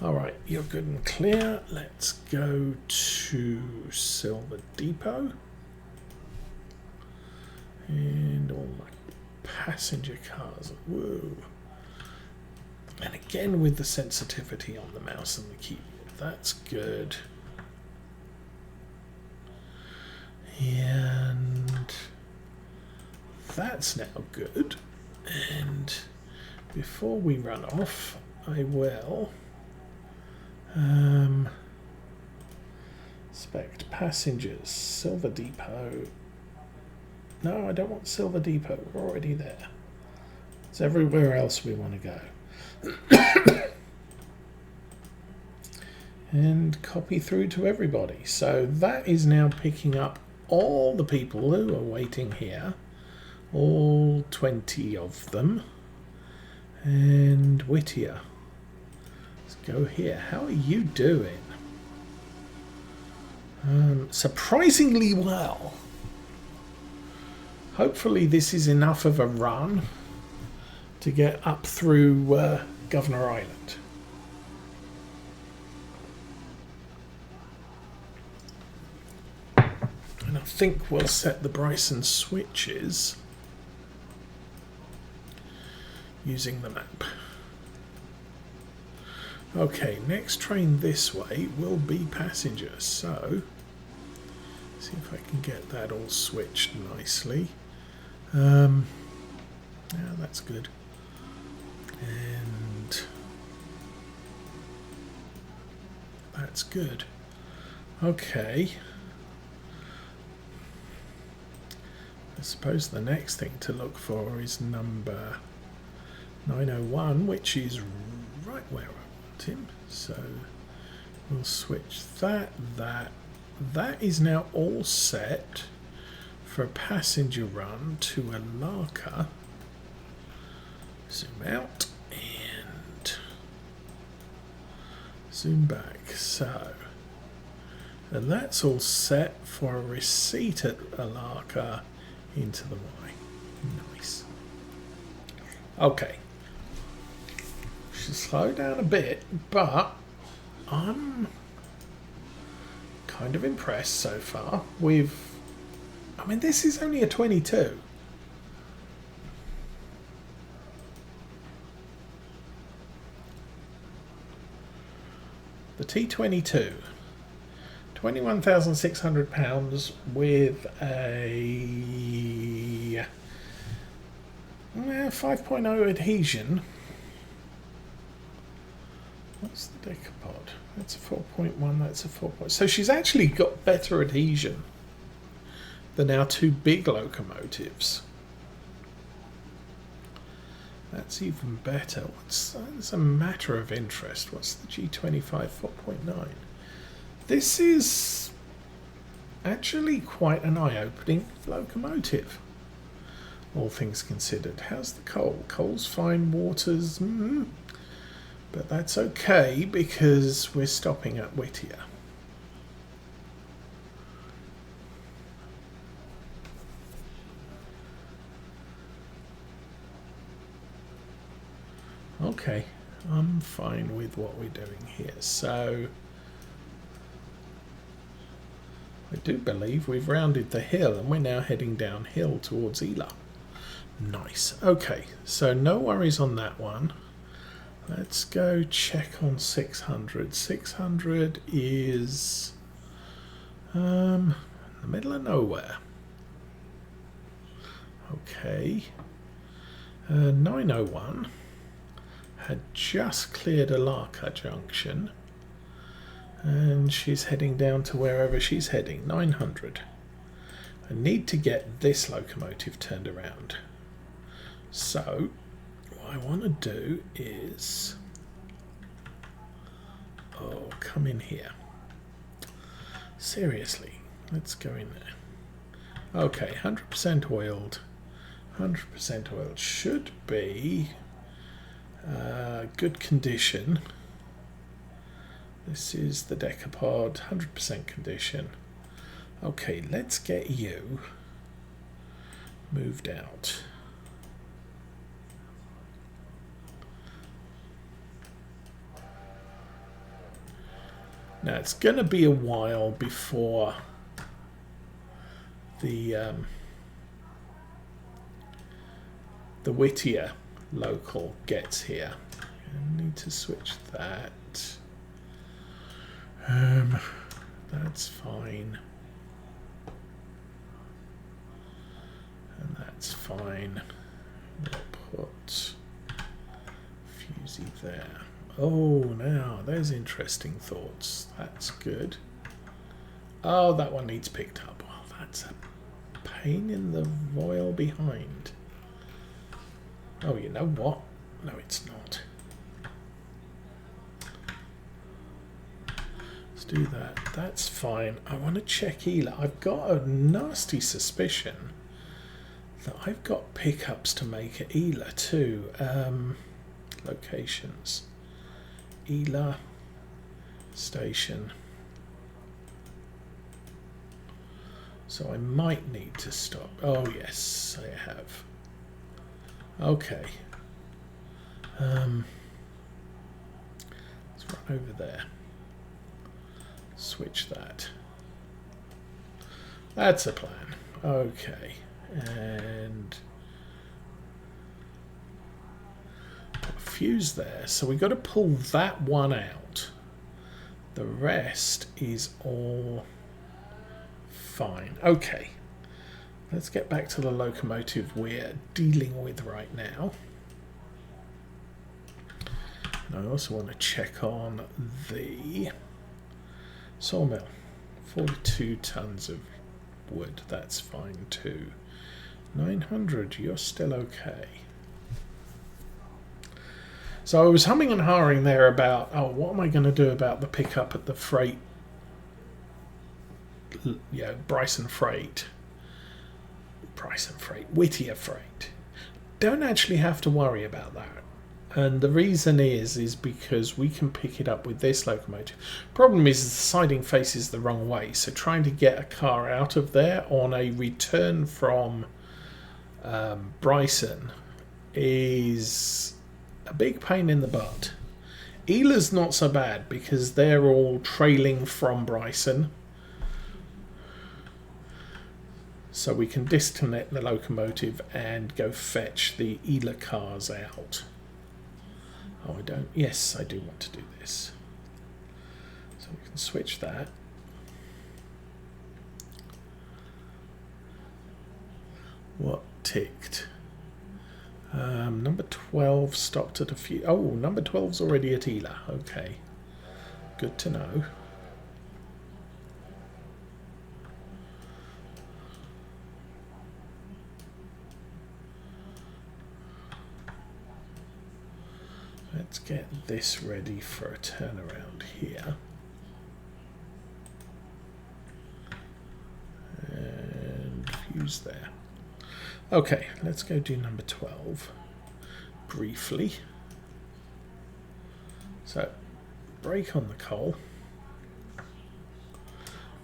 Speaker 1: Alright, you're good and clear. Let's go to Silva Depot. And all my passenger cars. Whoa. And again with the sensitivity on the mouse and the keyboard. That's good. And that's now good. And before we run off, I will inspect passengers. Silva Depot. No, I don't want Silva Depot. We're already there. It's everywhere else we want to go. And copy through to everybody. So that is now picking up all the people who are waiting here. All 20 of them. And Whittier. Let's go here. How are you doing? Surprisingly well. Hopefully this is enough of a run to get up through Governor Island. And I think we'll set the Bryson switches using the map. Okay, next train this way will be passengers, so see if I can get that all switched nicely. Yeah, that's good. And that's good. Okay. I suppose the next thing to look for is number 901, which is right where I want him. So we'll switch that. That is now all set for a passenger run to a Larker. Zoom out and zoom back. So, and that's all set for a receipt at a Larker into the Y. Nice. Okay. Should slow down a bit, but I'm kind of impressed so far. I mean, this is only a 22. The T22, 21,600 pounds with a 5.0 adhesion. What's the decapod? That's a 4.1, that's a 4. So she's actually got better adhesion than our two big locomotives. That's even better. That's a matter of interest. What's the G25 4.9? This is actually quite an eye-opening locomotive, all things considered. How's the coal? Coal's fine, water's but that's okay because we're stopping at Whittier. Okay, I'm fine with what we're doing here. So I do believe we've rounded the hill and we're now heading downhill towards Ela. Nice. Okay, so no worries on that one. Let's go check on 600. 600 is in the middle of nowhere. Okay. 901 had just cleared a Larker junction and she's heading down to wherever she's heading. 900. I need to get this locomotive turned around. So what I want to do is come in here. Seriously, let's go in there. Okay, 100% oiled. 100% oiled should be good condition. This is the decapod, 100% condition. Okay, let's get you moved out. Now it's going to be a while before the Whittier local gets here. I need to switch that. That's fine. And that's fine. We'll put Fusey there. Oh, now there's interesting thoughts. That's good. Oh, that one needs picked up. Well, that's a pain in the royal behind. Oh, you know what? No, it's not. Let's do that. That's fine. I want to check Ela. I've got a nasty suspicion that I've got pickups to make at Ela too. Locations. Ela station. So I might need to stop. Oh yes, I have. Okay. Let's run over there. Switch that. That's a plan. Okay. And fuse there. So we've got to pull that one out. The rest is all fine. Okay. Let's get back to the locomotive we're dealing with right now. And I also want to check on the sawmill. 42 tons of wood, that's fine too. 900, you're still okay. So I was humming and hawing there about, oh, what am I going to do about the pickup at the freight, Bryson Freight, Whittier Freight. Don't actually have to worry about that. And the reason is because we can pick it up with this locomotive. Problem is the siding faces the wrong way, so trying to get a car out of there on a return from Bryson is a big pain in the butt. Eela's not so bad because they're all trailing from Bryson. So we can disconnect the locomotive and go fetch the Eela cars out. Oh, I don't. Yes, I do want to do this. So we can switch that. What ticked? Number 12 stopped at a few. Oh, number 12's already at Eela. Okay. Good to know. Let's get this ready for a turnaround here. And fuse there. Okay, let's go do number 12 briefly. So, brake on the coal.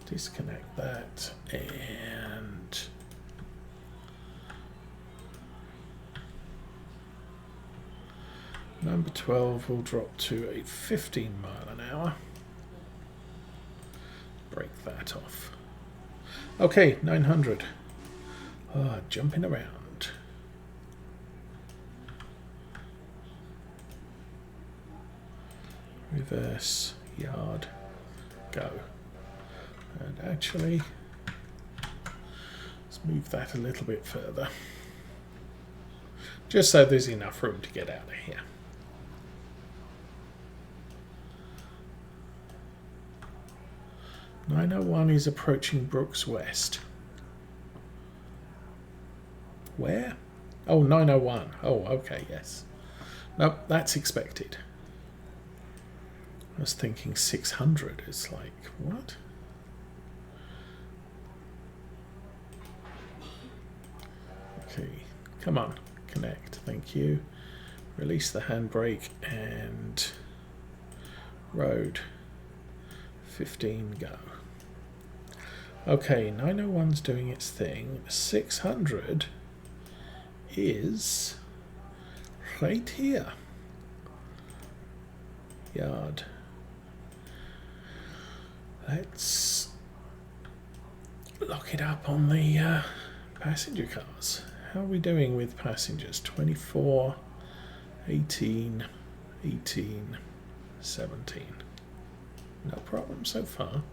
Speaker 1: Disconnect that and number 12 will drop to a 15 mile an hour. Break that off. Okay, 900. Jumping around. Reverse, yard, go. And actually, let's move that a little bit further. Just so there's enough room to get out of here. "901 is approaching Brooks West." Where? Oh, 901. Oh, okay, yes. Nope, that's expected. I was thinking 600. It's like, what? Okay, come on, connect. Thank you. Release the handbrake and road. 15, go. Okay, 901's doing its thing. 600 is right here. Yard. Let's lock it up on the passenger cars. How are we doing with passengers? 24, 18, 18, 17. No problem so far.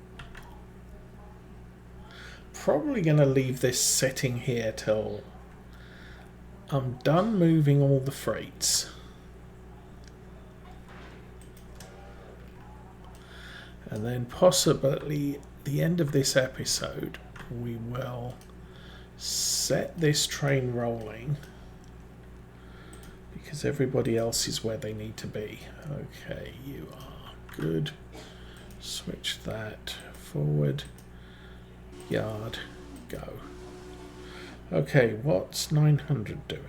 Speaker 1: Probably going to leave this setting here till I'm done moving all the freights. And then possibly the end of this episode, we will set this train rolling because everybody else is where they need to be. Okay, you are good. Switch that forward. Yard, go. Okay, what's 900 doing?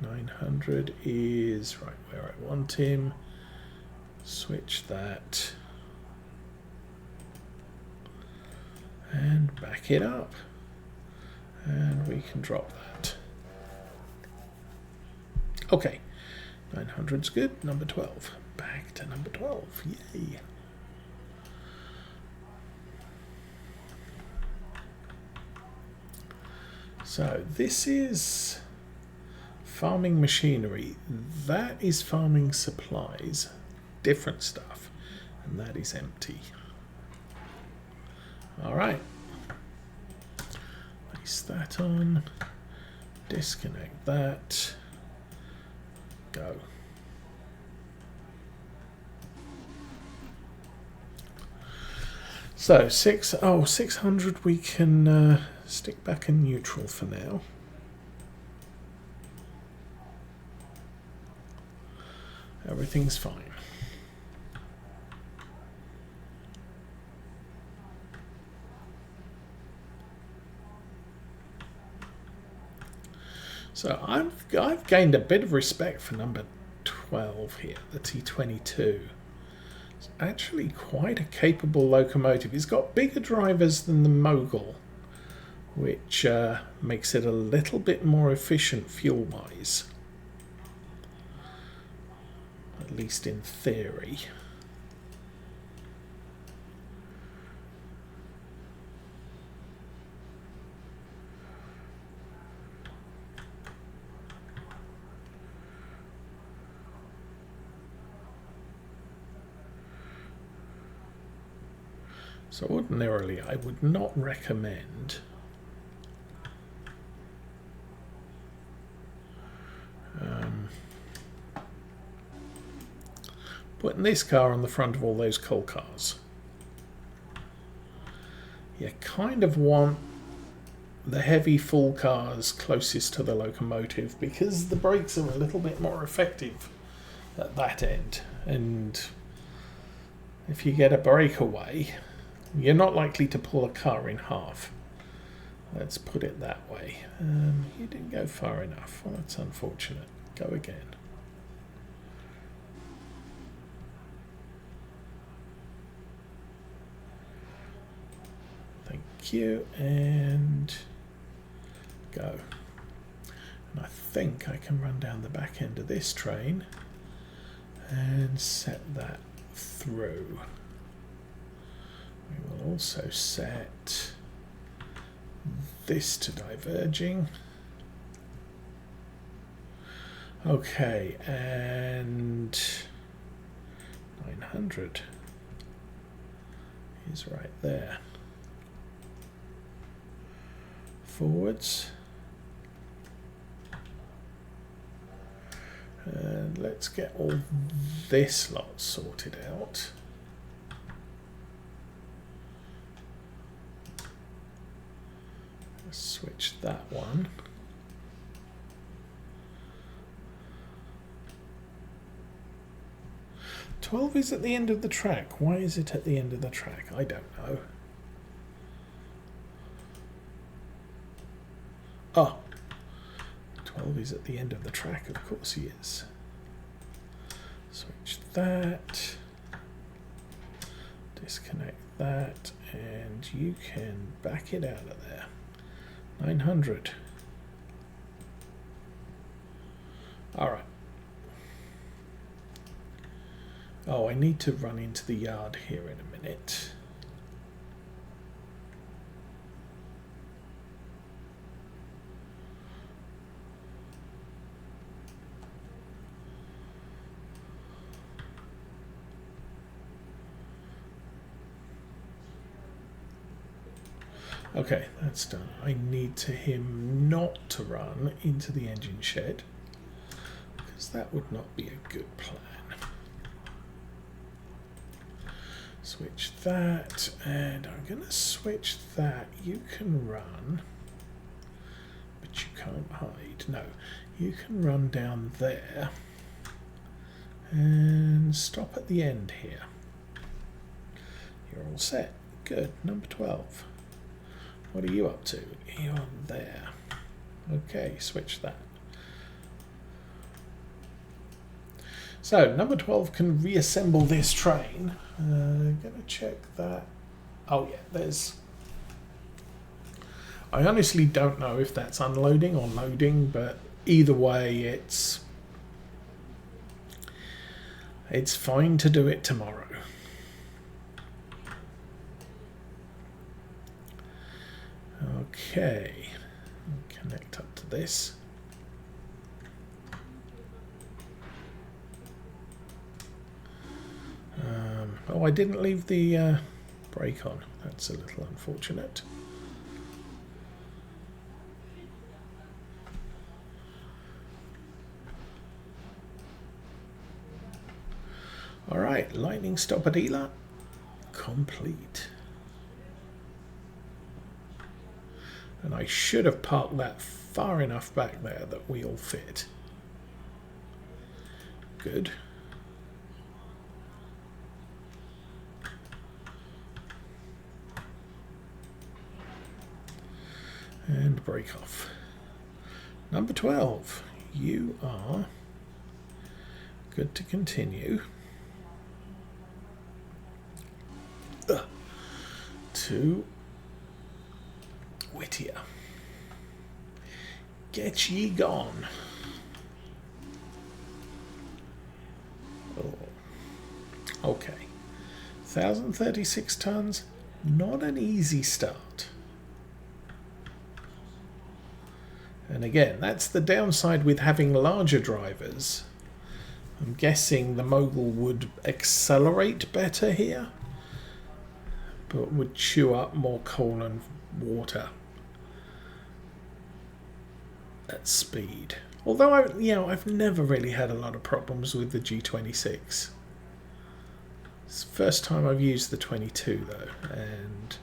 Speaker 1: 900 is right where I want him. Switch that. And back it up. And we can drop that. Okay, 900's good. Number 12. Back to number 12. Yay. So this is farming machinery. That is farming supplies. Different stuff. And that is empty. All right. Place that on. Disconnect that. Go. So 600 we can stick back in neutral for now. Everything's fine. So I've gained a bit of respect for number 12 here, the T22. It's actually quite a capable locomotive. It's got bigger drivers than the Mogul, which makes it a little bit more efficient fuel-wise. At least in theory. So ordinarily I would not recommend putting this car on the front of all those coal cars. You kind of want the heavy full cars closest to the locomotive because the brakes are a little bit more effective at that end, and if you get a breakaway, you're not likely to pull a car in half. Let's put it that way. You didn't go far enough. Well, that's unfortunate. Go again. Thank you, and go. And I think I can run down the back end of this train and set that through. We will also set this to diverging. Okay, and 900 is right there. Forwards. And let's get all this lot sorted out. Let's switch that one. "12 is at the end of the track." Why is it at the end of the track? I don't know. Oh, 12 is at the end of the track. Of course he is. Switch that. Disconnect that. And you can back it out of there. 900. All right. Oh, I need to run into the yard here in a minute. Okay, that's done. I need him not to run into the engine shed, because that would not be a good plan. Switch that, and I'm going to switch that. You can run, but you can't hide. No, you can run down there and stop at the end here. You're all set. Good. Number 12. What are you up to? You're there. Okay, switch that. So, number 12 can reassemble this train. I'm going to check that. Oh yeah, there's... I honestly don't know if that's unloading or loading, but either way, it's fine to do it tomorrow. Okay, connect up to this. Oh, I didn't leave the brake on. That's a little unfortunate. Alright, lightning stopper dealer complete. And I should have parked that far enough back there that we all fit. Good. And break off. Number 12, you are good to continue. To Whittier. Get ye gone. Oh. Okay. 1,036 tons. Not an easy start. And again, that's the downside with having larger drivers. I'm guessing the mogul would accelerate better here, but would chew up more coal and water at speed. Although I've never really had a lot of problems with the G26. It's the first time I've used the 22 though, and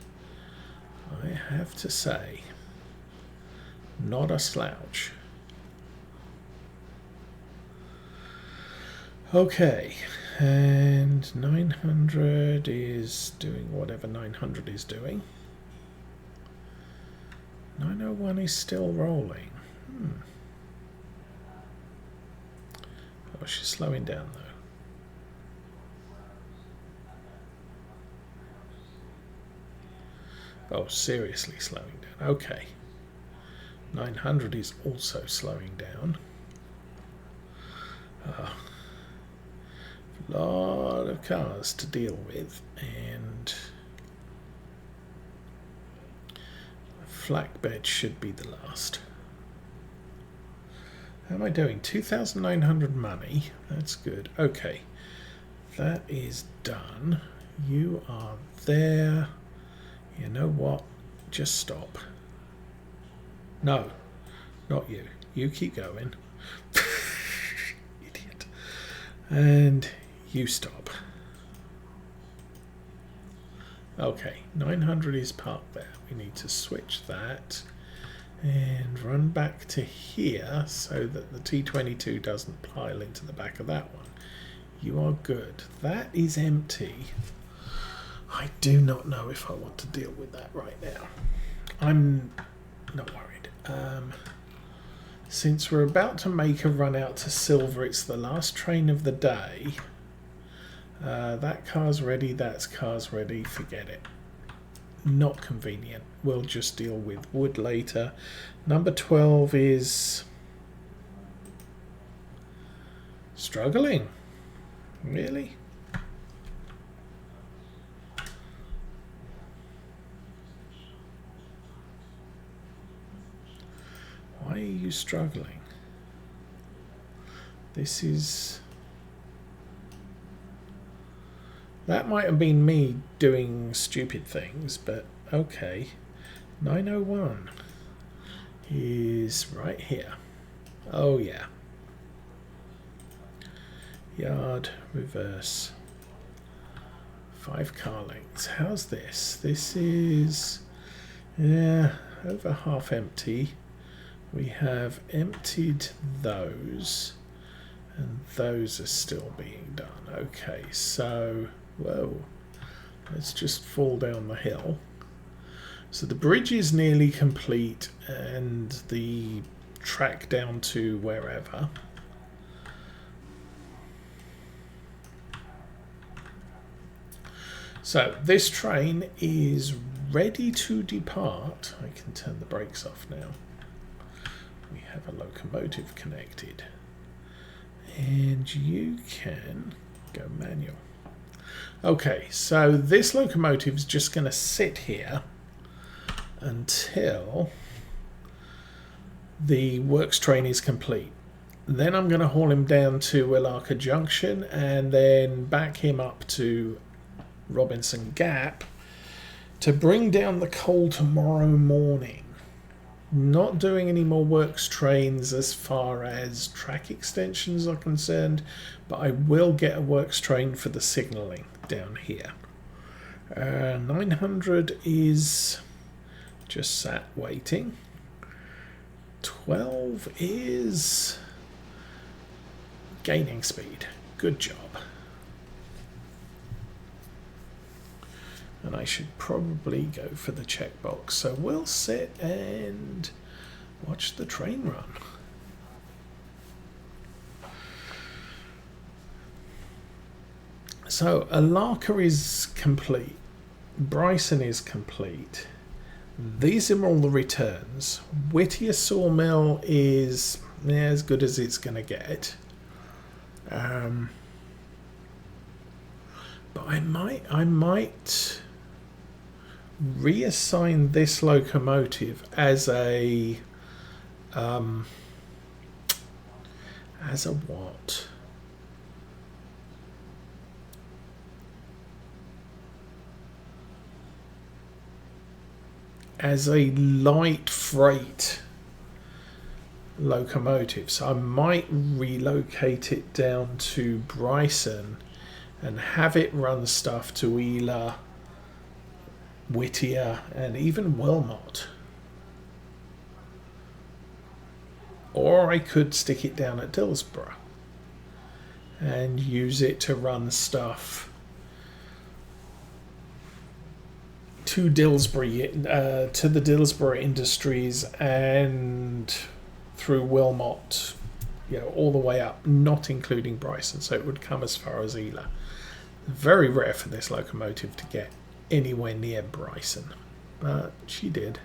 Speaker 1: I have to say, not a slouch. Okay, and 900 is doing whatever 900 is doing. 901 is still rolling. Oh, she's slowing down though. Oh, seriously slowing down. Okay. 900 is also slowing down. A lot of cars to deal with, and flatbed should be the last. How am I doing? 2,900 money. That's good. Okay, that is done. You are there. You know what? Just stop. No, not you. You keep going. Idiot. And you stop. Okay, 900 is parked there. We need to switch that and run back to here so that the T22 doesn't pile into the back of that one. You are good. That is empty. I do not know if I want to deal with that right now. I'm not worried. Since we're about to make a run out to Silva, it's the last train of the day. That car's ready, that car's ready, forget it. Not convenient. We'll just deal with wood later. Number 12 is struggling. Really? Why are you struggling? This is... That might have been me doing stupid things, but okay. 901 is right here. Oh yeah. Yard, reverse. 5 car lengths. How's this? This is, yeah, over half empty. We have emptied those, and those are still being done. Okay, so, whoa, let's just fall down the hill. So the bridge is nearly complete, and the track down to wherever. So this train is ready to depart. I can turn the brakes off now. We have a locomotive connected, and you can go manual. Okay, so this locomotive is just going to sit here until the works train is complete. Then I'm going to haul him down to Willarca Junction and then back him up to Robinson Gap to bring down the coal tomorrow morning. Not doing any more works trains as far as track extensions are concerned, but I will get a works train for the signalling down here. 900 is just sat waiting. 12 is gaining speed. Good job. And I should probably go for the checkbox. So we'll sit and watch the train run. So Alaka is complete. Bryson is complete. These are all the returns. Whittier Sawmill is as good as it's going to get. But I might reassign this locomotive as a what? As a light freight locomotive. So I might relocate it down to Bryson and have it run stuff to Ela, Whittier, and even Wilmot. Or I could stick it down at Dillsborough and use it to run stuff to Dillsborough, to the Dillsborough Industries and through Wilmot, all the way up, not including Bryson, so it would come as far as Ela. Very rare for this locomotive to get anywhere near Bryson, but she did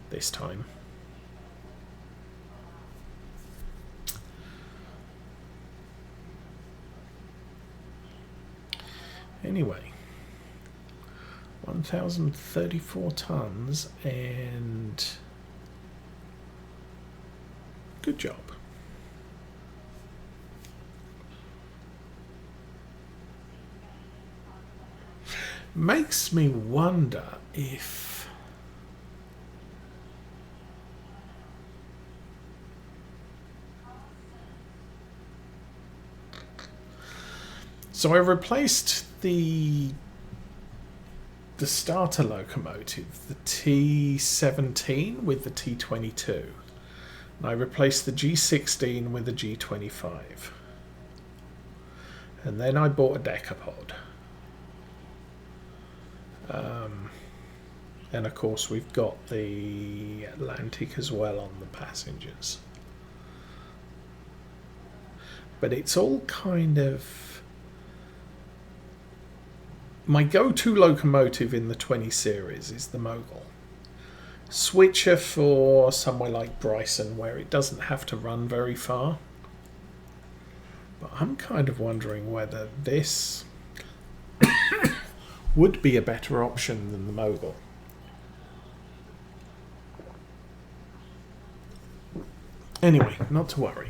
Speaker 1: this time. Anyway, 1,034 tons, and good job. Makes me wonder if so I replaced the starter locomotive, the T17 with the T22, and I replaced the G16 with the G25, and then I bought a decapod. And of course we've got the Atlantic as well on the passengers. But it's all kind of... My go-to locomotive in the 20 series is the Mogul. Switcher for somewhere like Bryson where it doesn't have to run very far. But I'm kind of wondering whether this would be a better option than the Mogul. Anyway, not to worry.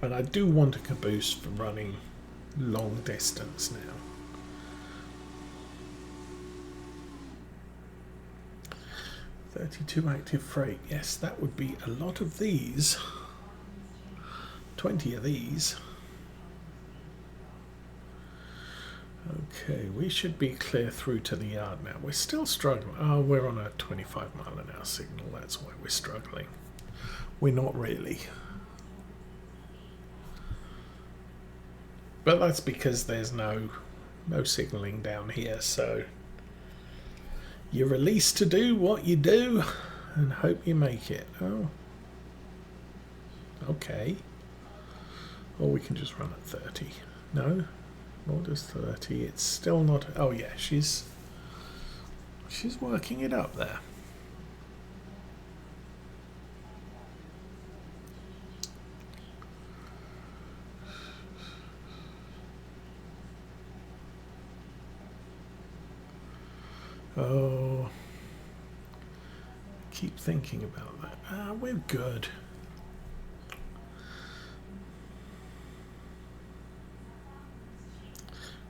Speaker 1: But I do want a caboose for running long distance now. "32 active freight." Yes, that would be a lot of these. 20 of these. Okay, we should be clear through to the yard now. We're still struggling. Oh, we're on a 25 mile an hour signal. That's why we're struggling. We're not really. But that's because there's no signalling down here, so you're released to do what you do and hope you make it. Oh. Okay. Or we can just run at 30. No? What is 30? It's still not... Oh yeah, she's working it up there. Oh. keep thinking about that. We're good.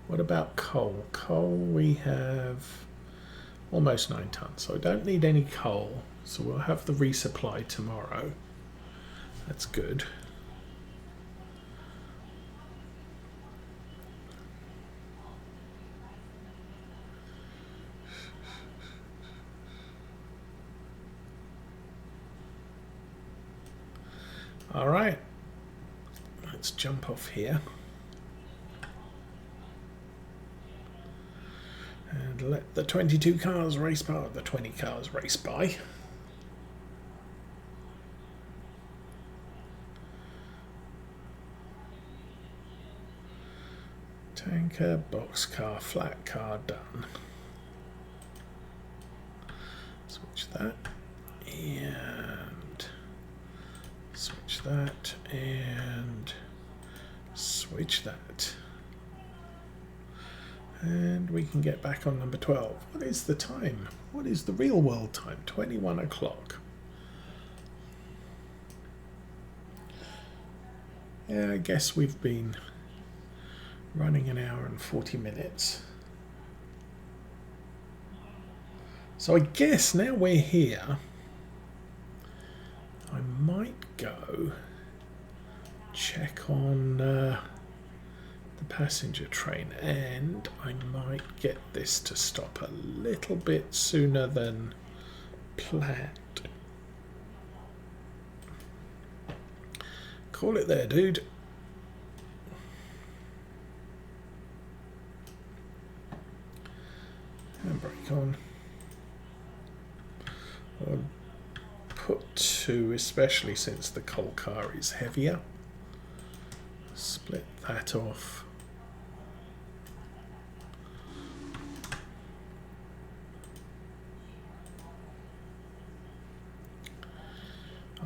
Speaker 1: What about coal? Coal, we have almost 9 tons, so I don't need any coal. So we'll have the resupply tomorrow. That's good. All right, let's jump off here and let the 22 cars race by, the 20 cars race by. Tanker, boxcar, flat car, done. Switch that and switch that and switch that. And we can get back on number 12. What is the time? What is the real world time? 21 o'clock. Yeah, I guess we've been running an hour and 40 minutes. So I guess now we're here, I might go check on the passenger train, and I might get this to stop a little bit sooner than planned. Call it there, dude. And brake on. I'll put 2, especially since the coal car is heavier. Split that off.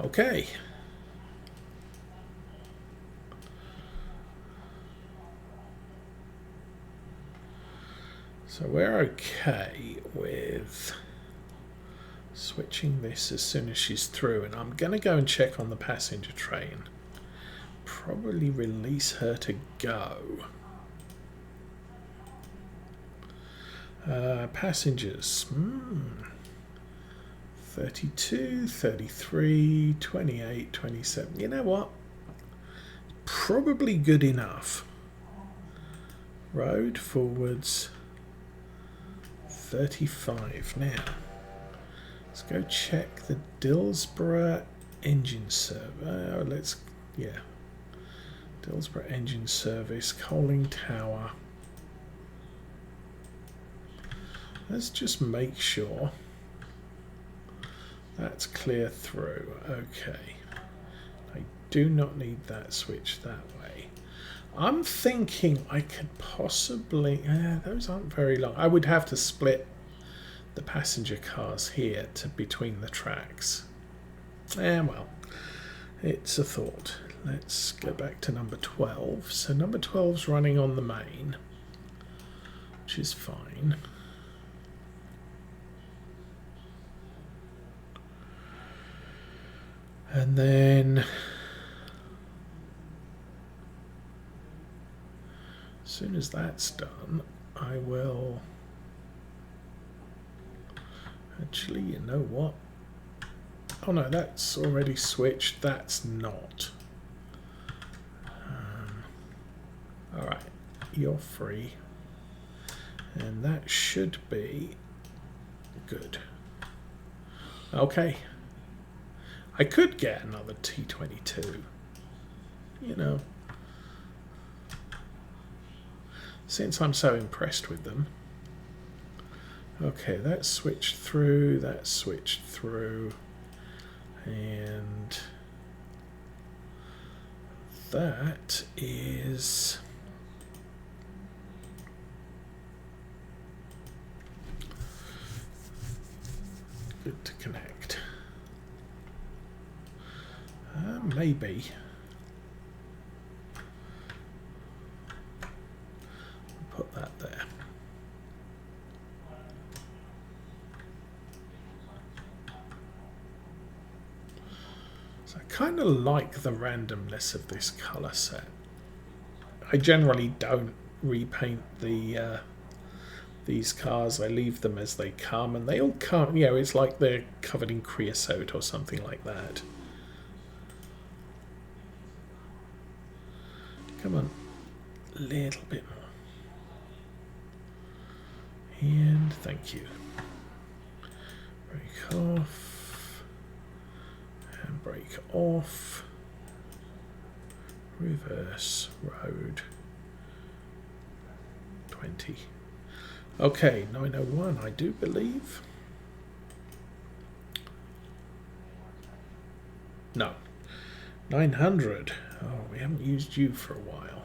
Speaker 1: Okay. So we're okay with switching this as soon as she's through, and I'm going to go and check on the passenger train. Probably release her to go. Passengers. 32, 33, 28, 27. You know what? Probably good enough. Road forwards. 35. Now, let's go check the Dillsborough engine service. Dillsborough engine service, Coaling Tower. Let's just make sure that's clear through. Okay. I do not need that switch that way. I'm thinking I could possibly... those aren't very long. I would have to split the passenger cars here to between the tracks. Well, it's a thought. Let's go back to number 12. So number 12's running on the main, which is fine. And then as soon as that's done, I will actually, you know what? Oh no, that's already switched. That's not. All right, you're free. And that should be good. Okay. I could get another T22. You know. Since I'm so impressed with them. Okay, that switched through, that switched through. And that is good to connect. Maybe. Put that there. So I kind of like the randomness of this colour set. I generally don't repaint these cars. I leave them as they come, and they all come, you know, it's like they're covered in creosote or something like that. Come on, a little bit more. And thank you. Break off. And break off. Reverse road. 20. Okay, 901, I do believe. No. 900. Oh, we haven't used you for a while.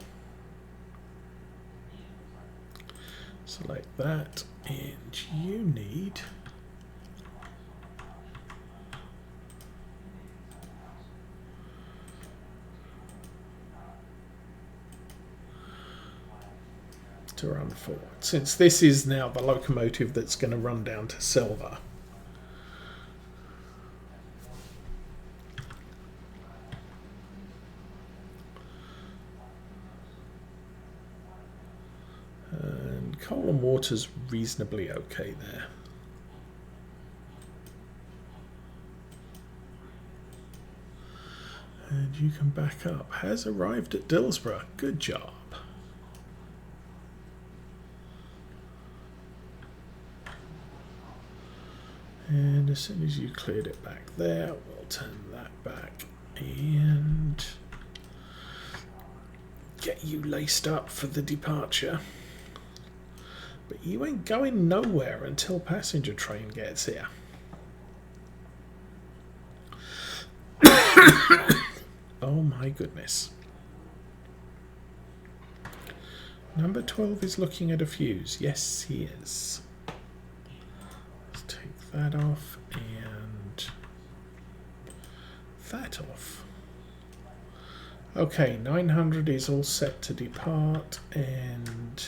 Speaker 1: Select that, and you need to run forward. Since this is now the locomotive that's going to run down to Silva. And coal and water's reasonably okay there. And you can back up. Has arrived at Dillsborough. Good job. And as soon as you cleared it back there, we'll turn that back and get you laced up for the departure. But you ain't going nowhere until passenger train gets here. Oh my goodness. Number 12 is looking at a fuse. Yes, he is. Let's take that off and that off. Okay, 900 is all set to depart, and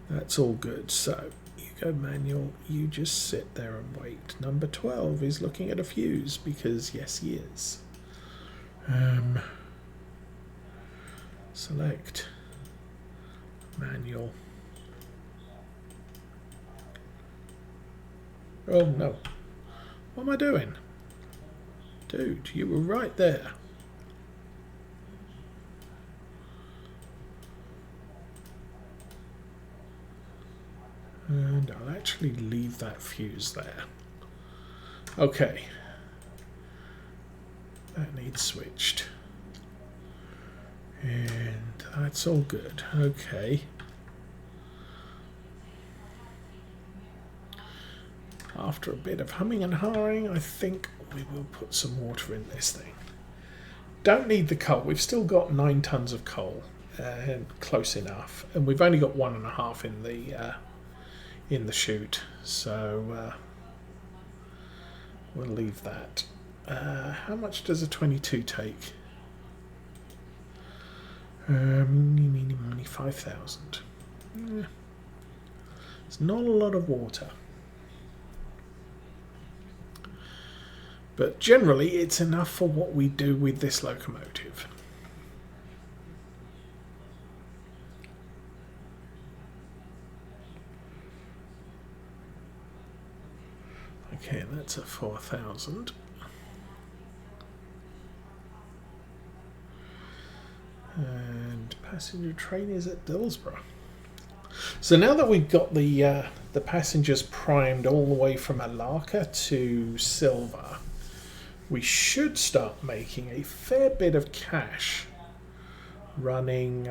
Speaker 1: that's all good. So you go manual, you just sit there and wait. Number 12 is looking at a fuse because yes, he is. Select manual. Oh no, what am I doing? Dude, you were right there. And I'll actually leave that fuse there. Okay. That needs switched. And that's all good. Okay. After a bit of humming and hawing, I think we will put some water in this thing. Don't need the coal. We've still got 9 tons of coal. Close enough. And we've only got 1.5 in the chute. So we'll leave that. How much does a 22 take? Meeny, 5,000. It's not a lot of water. But generally it's enough for what we do with this locomotive. Okay, that's a 4,000. And passenger train is at Dillsborough. So now that we've got the passengers primed all the way from Alaka to Silva, we should start making a fair bit of cash running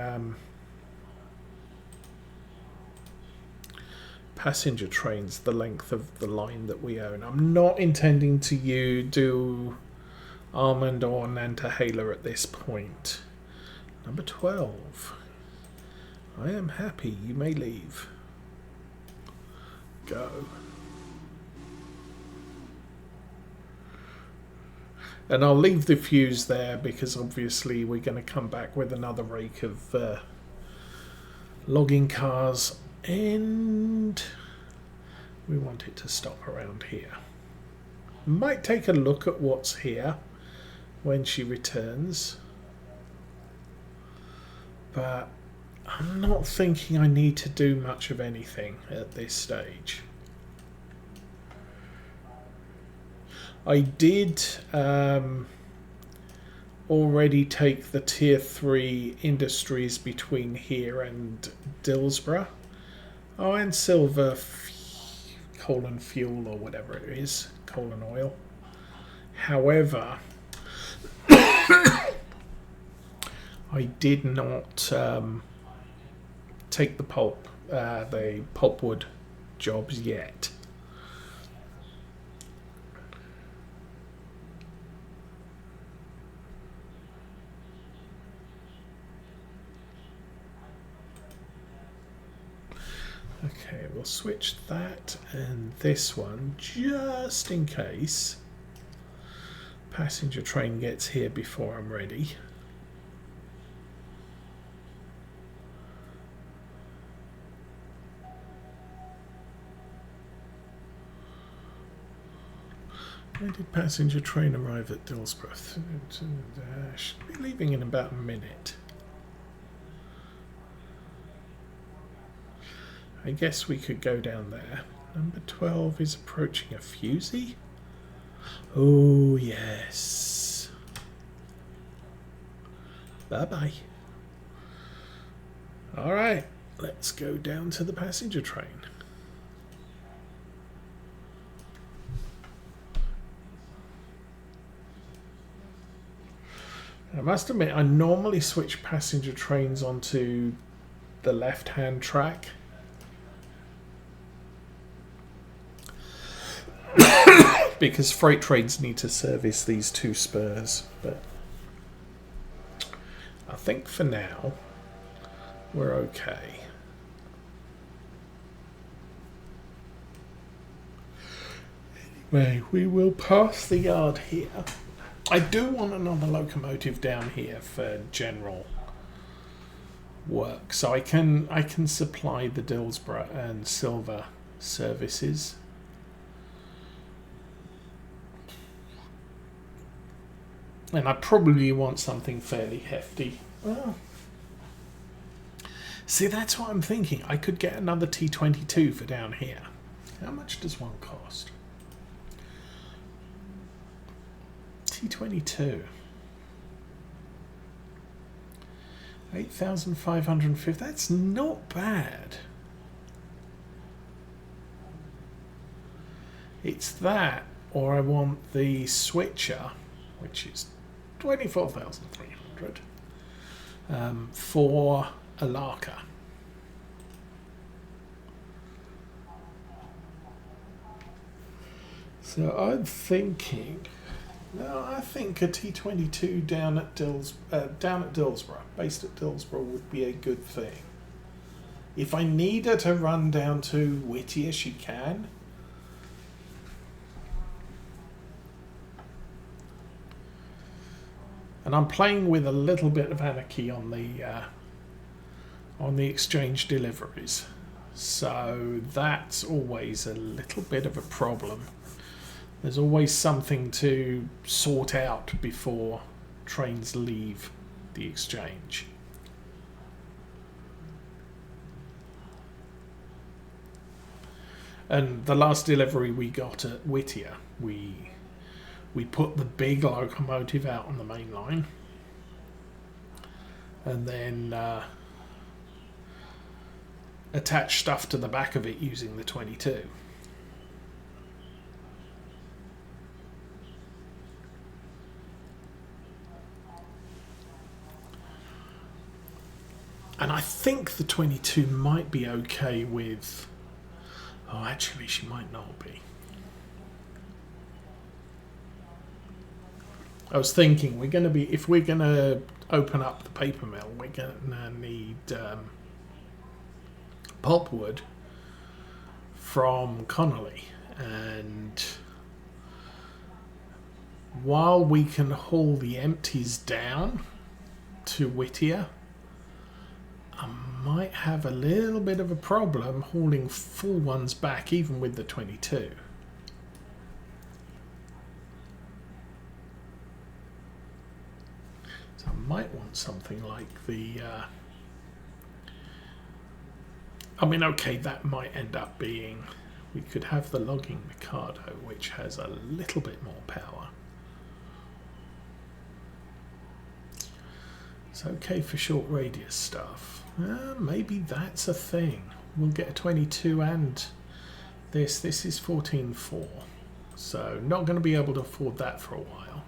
Speaker 1: passenger trains the length of the line that we own. I'm not intending to do Almond or Nantahala at this point. Number 12. I am happy. You may leave. Go. And I'll leave the fuse there because obviously we're going to come back with another rake of logging cars, and we want it to stop around here. Might take a look at what's here when she returns. But I'm not thinking I need to do much of anything at this stage. I did already take the tier 3 industries between here and Dillsborough. Oh, and Silva colon fuel or whatever it is, colon oil. However, I did not take the pulpwood jobs yet. Okay, we'll switch that and this one just in case passenger train gets here before I'm ready. When did passenger train arrive at Dillsborough? Should be leaving in about a minute. I guess we could go down there. Number 12 is approaching a fusee. Oh, yes. Bye-bye. All right, let's go down to the passenger train. I must admit, I normally switch passenger trains onto the left-hand track. Because freight trains need to service these two spurs, but I think for now we're okay. Anyway, we will pass the yard here. I do want another locomotive down here for general work, so I can supply the Dillsborough and Silva services. And I probably want something fairly hefty. Well, see, that's what I'm thinking. I could get another T22 for down here. How much does one cost? T22. 8,550. That's not bad. It's that, or I want the switcher, which is 24,300 for a Larker. So I'm thinking, no, I think a T22 down at Dillsborough, based at Dillsborough, would be a good thing. If I need her to run down to Whittier, she can. And I'm playing with a little bit of anarchy on the exchange deliveries, so that's always a little bit of a problem. There's always something to sort out before trains leave the exchange. And the last delivery we got at Whittier, we put the big locomotive out on the main line and then attach stuff to the back of it using the 22. And I think the 22 might be okay with... Oh, actually, she might not be. I was thinking if we're going to open up the paper mill, we're going to need pulpwood from Connolly. And while we can haul the empties down to Whittier, I might have a little bit of a problem hauling full ones back, even with the 22. want something like the... I mean, okay, that might end up being... We could have the logging Mikado, which has a little bit more power. It's okay for short radius stuff. Maybe that's a thing. We'll get a 22 and this. This is 14.4. So not going to be able to afford that for a while.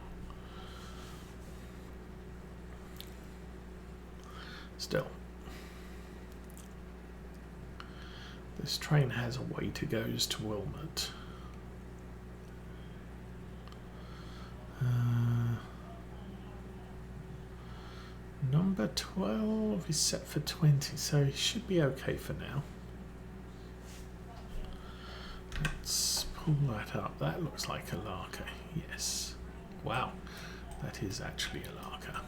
Speaker 1: Still. This train has a way to go to Wilmot. Number 12 is set for 20, so he should be okay for now. Let's pull that up. That looks like a Larker. Yes. Wow. That is actually a Larker.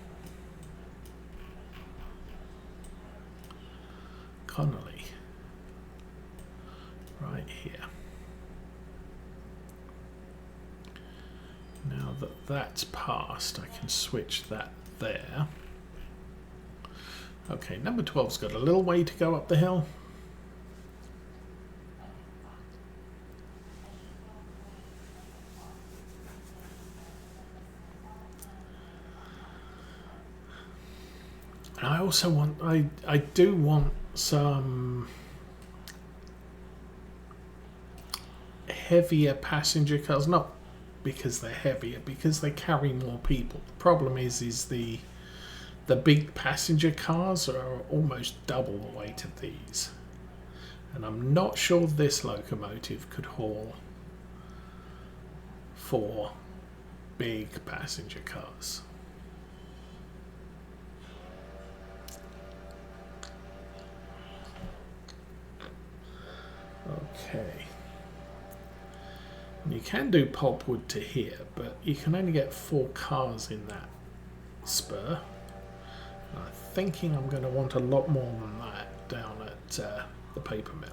Speaker 1: Connolly. Right here. Now that that's passed, I can switch that there. Okay, number 12's got a little way to go up the hill. And I also want, I do want some heavier passenger cars, not because they're heavier, because they carry more people. The problem is the big passenger cars are almost double the weight of these. And I'm not sure this locomotive could haul 4 big passenger cars. Okay. You can do pulpwood to here, but you can only get 4 cars in that spur. I'm thinking I'm going to want a lot more than that down at the paper mill.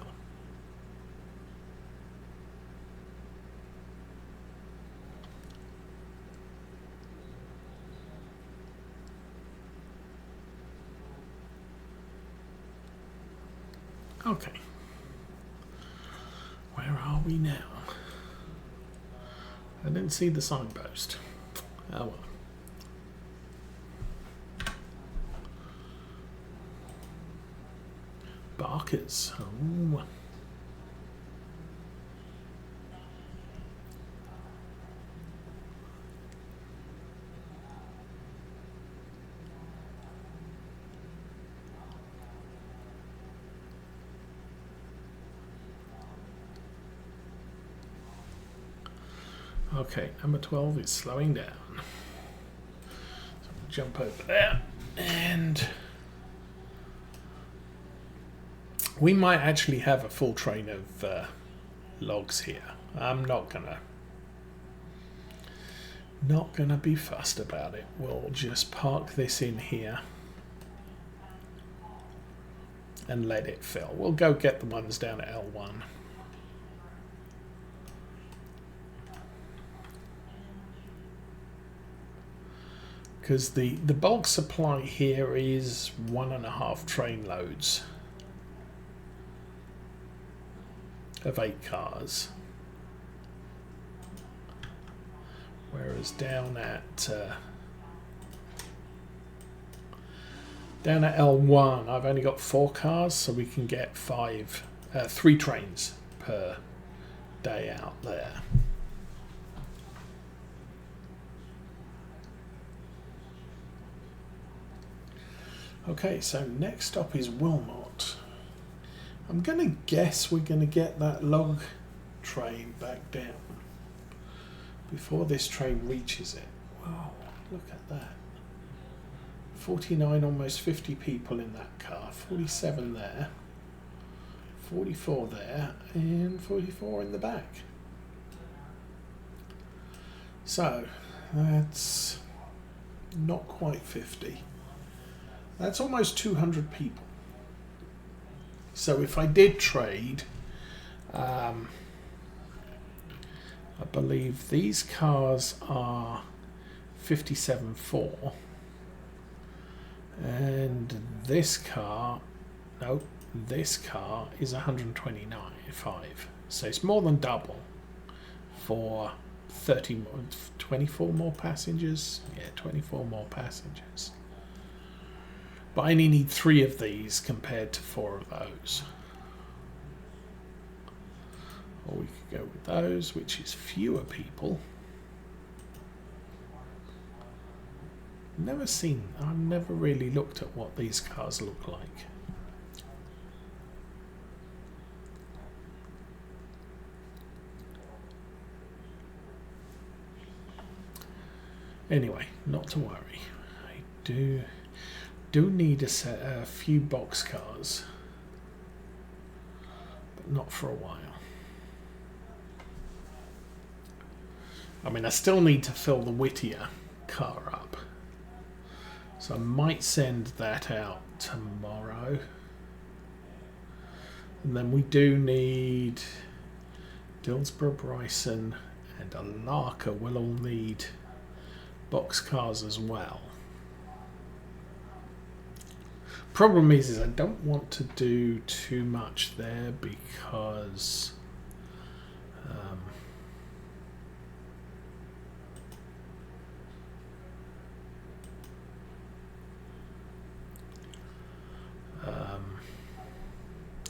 Speaker 1: Okay. Where are we now? I didn't see the signpost. Oh well. Barkers. Oh. Okay, number 12 is slowing down. So we'll jump over there, and we might actually have a full train of logs here. I'm not gonna be fussed about it. We'll just park this in here and let it fill. We'll go get the ones down at L1. Because the bulk supply here is 1.5 train loads of 8 cars, whereas down at L1 I've only got 4 cars, so we can get 3 trains per day out there. Okay, so next stop is Wilmot. I'm going to guess we're going to get that log train back down before this train reaches it. Wow, look at that. 49, almost 50 people in that car. 47 there, 44 there, and 44 in the back. So, that's not quite 50. That's almost 200 people. So if I did trade, I believe these cars are 57.4 And this car, no, this car is 129.5. So it's more than double for 24 more passengers. Yeah, 24 more passengers. But I only need 3 of these compared to 4 of those. Or we could go with those, which is fewer people. I've never really looked at what these cars look like. Anyway, not to worry. I do need a few box cars, but not for a while. I mean, I still need to fill the Whittier car up. So I might send that out tomorrow. And then we do need Dillsborough, Bryson and Alarka will all need box cars as well. Problem is I don't want to do too much there because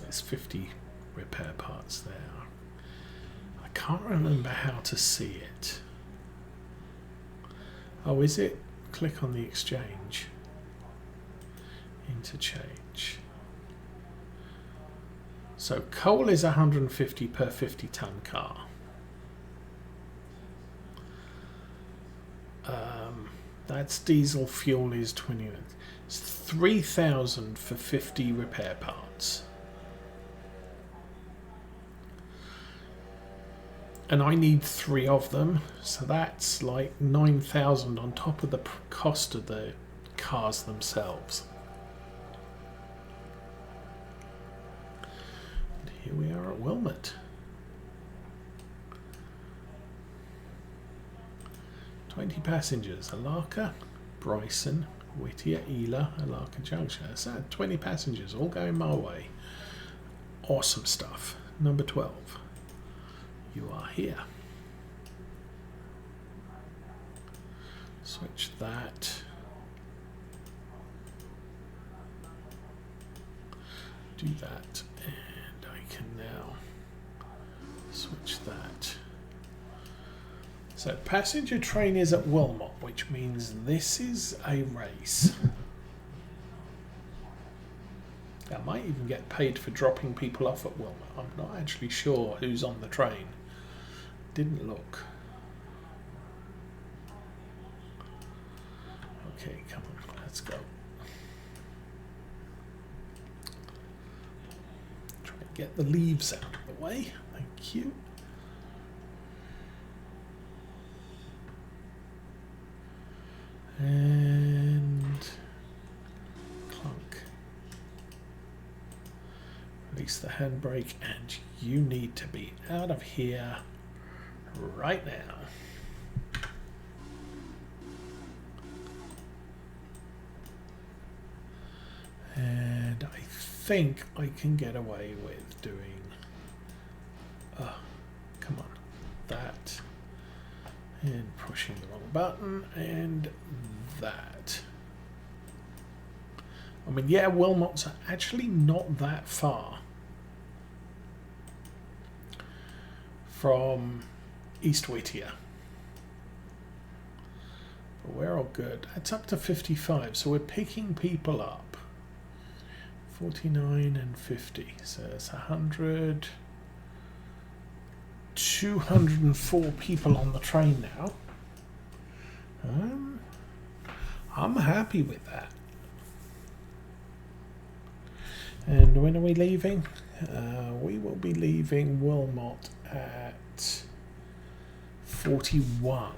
Speaker 1: there's 50 repair parts there. I can't remember how to see it. Oh, is it? Click on the exchange. Interchange. So coal is 150 per 50-ton car. That's diesel fuel is 20. It's 3,000 for 50 repair parts. And I need 3 of them, so that's like 9,000 on top of the cost of the cars themselves. And here we are at Wilmot. 20 passengers. Alarka, Bryson, Whittier, Ela, Alarka Junction. So 20 passengers, all going my way. Awesome stuff. Number 12. You are here. Switch that. Do that. And I can now switch that. So passenger train is at Wilmot, which means this is a race. I might even get paid for dropping people off at Wilmot. I'm not actually sure who's on the train. Didn't look. Okay, come on, let's go. Try and get the leaves out of the way. Thank you. And clunk. Release the handbrake, and you need to be out of here right now. And I think I can get away with doing come on, that, and pushing the wrong button, and that. I mean, yeah, Wilmot's actually not that far from East Whittier. But we're all good. It's up to 55, so we're picking people up. 49 and 50, so it's 100. 204 people on the train now. I'm happy with that. And when are we leaving? We will be leaving Wilmot at 41.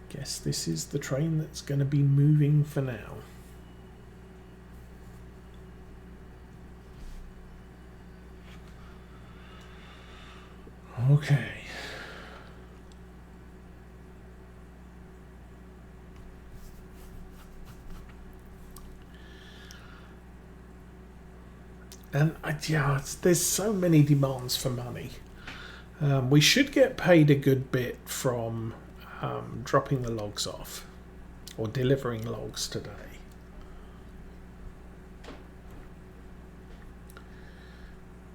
Speaker 1: Guess this is the train that's going to be moving for now. Okay. And there's so many demands for money. We should get paid a good bit from dropping the logs off or delivering logs today.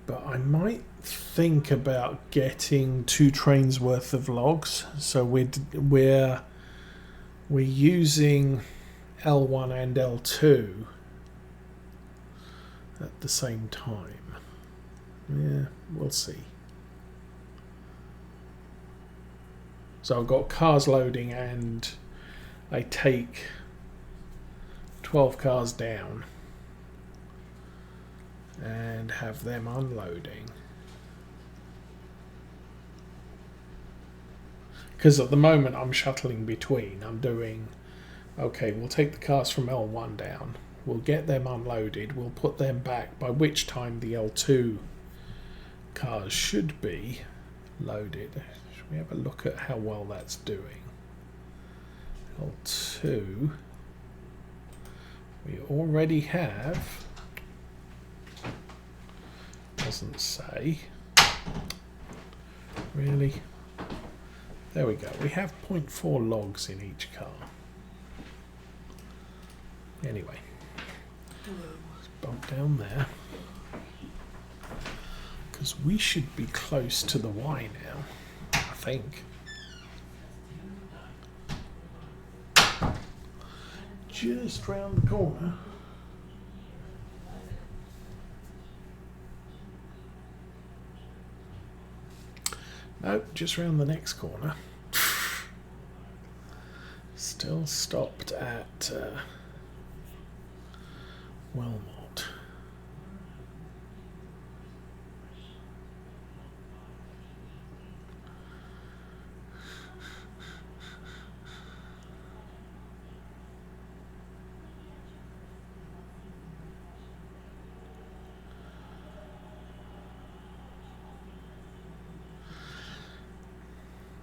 Speaker 1: But I might think about getting 2 trains worth of logs. So we're using L1 and L2 at the same time. Yeah, we'll see. So I've got cars loading and I take 12 cars down and have them unloading. Because at the moment I'm shuttling between. I'm doing, okay, we'll take the cars from L1 down. We'll get them unloaded. We'll put them back, by which time the L2 cars should be loaded. Should we have a look at how well that's doing? L2. We already have. Doesn't say. Really? There we go. We have 0.4 logs in each car. Anyway. Let's bump down there. Because we should be close to the Y now, I think. Just round the corner. Nope, just round the next corner. Still stopped at Wilmot.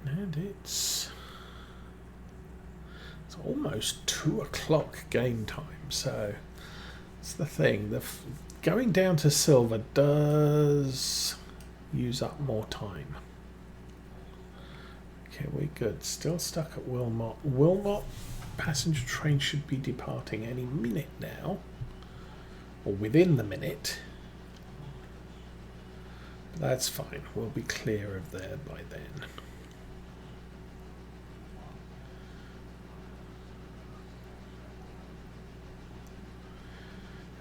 Speaker 1: And it's almost 2 o'clock game time, so that's the thing. Going down to Silva does use up more time. Okay, we're good. Still stuck at Wilmot. Wilmot passenger train should be departing any minute now, or within the minute. But that's fine. We'll be clear of there by then.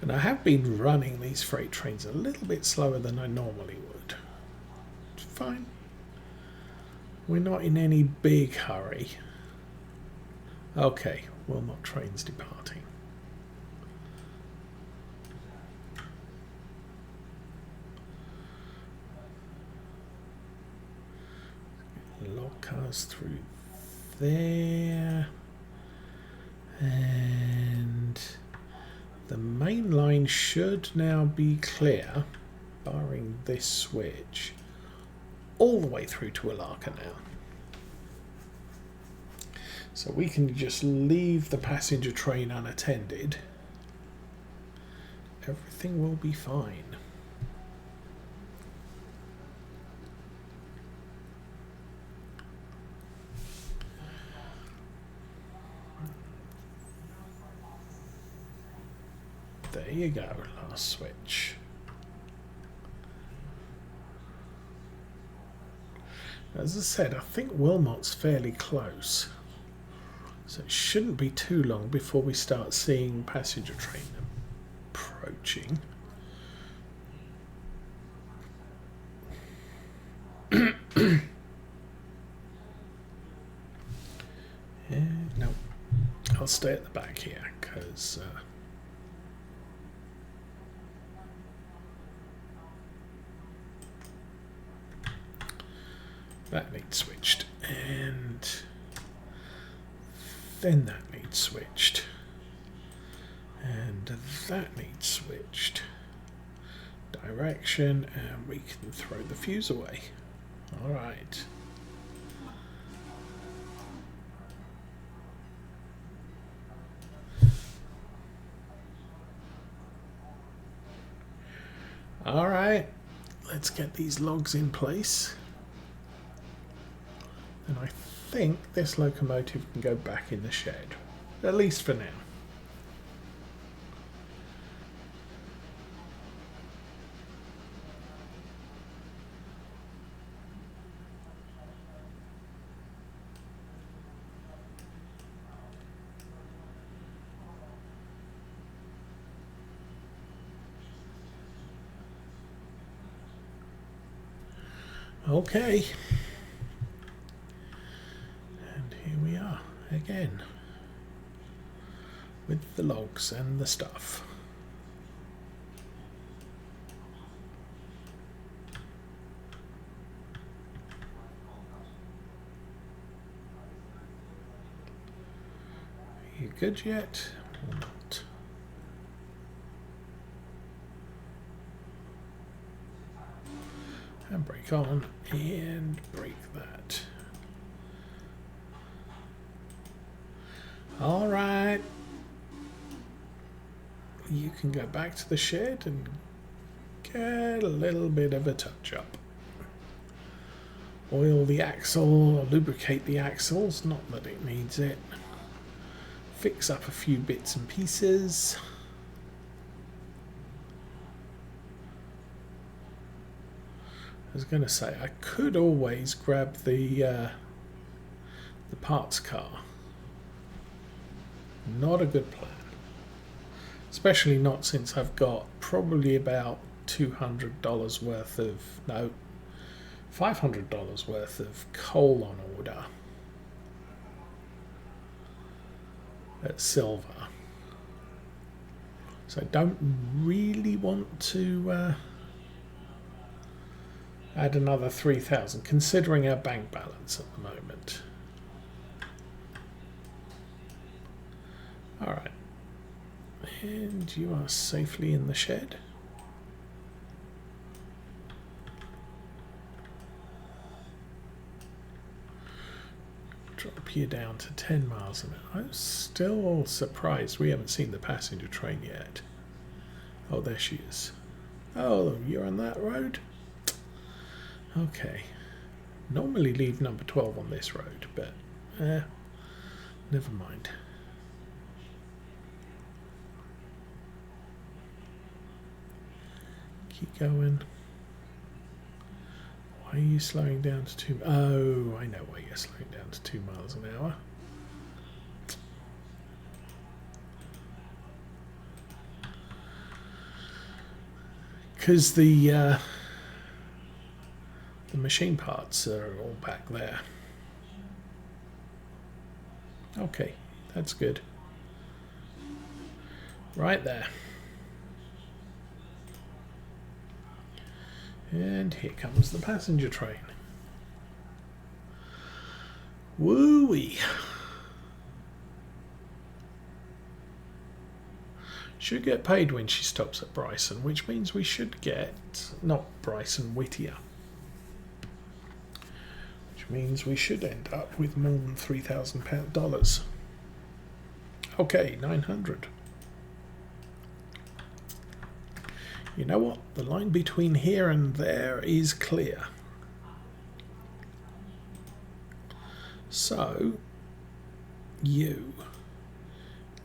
Speaker 1: And I have been running these freight trains a little bit slower than I normally would. It's fine. We're not in any big hurry. Okay, Wilmot train's departing. Log cars through there. And the main line should now be clear, barring this switch, all the way through to Alaka now. So we can just leave the passenger train unattended. Everything will be fine. There you go, last switch. As I said, I think Wilmot's fairly close. So it shouldn't be too long before we start seeing passenger train approaching. No, I'll stay at the back here because that needs switched, and then that needs switched, and that needs switched. Direction, and we can throw the fuse away. All right. Alright, let's get these logs in place. And I think this locomotive can go back in the shed, at least for now. Okay. And here we are again with the logs and the stuff. Are you good yet or not? And brake on and brake that. All right. You can go back to the shed and get a little bit of a touch up. Oil the axle, or lubricate the axles, not that it needs it. Fix up a few bits and pieces. I was going to say, I could always grab the parts car. Not a good plan. Especially not since I've got probably about $200 worth of, no, $500 worth of coal on order at Silva. So I don't really want to add another 3,000, considering our bank balance at the moment. All right. And you are safely in the shed. Drop you down to 10 miles an hour. I'm still surprised we haven't seen the passenger train yet. Oh, there she is. Oh, you're on that road? Okay. Normally leave number 12 on this road, but never mind. Keep going. Why are you slowing down to 2? Oh, I know why you're slowing down to 2 miles an hour. Because the machine parts are all back there. Okay, that's good. Right there. And here comes the passenger train. Woo-wee. Should get paid when she stops at Bryson, which means we should get, not Bryson, Whittier. Which means we should end up with more than $3,000. Okay, 900. You know what? The line between here and there is clear. So, you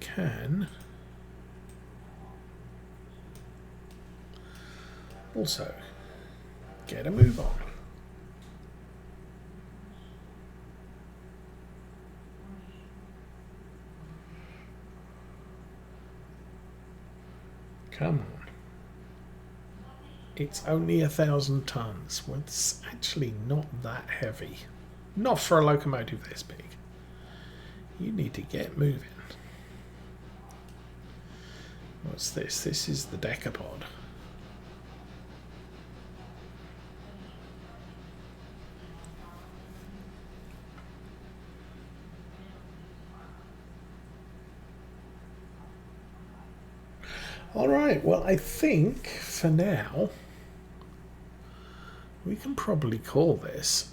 Speaker 1: can also get a move on. Come on. It's only 1,000 tons. Well, it's actually not that heavy. Not for a locomotive this big. You need to get moving. What's this? This is the decapod. All right, well, I think for now we can probably call this.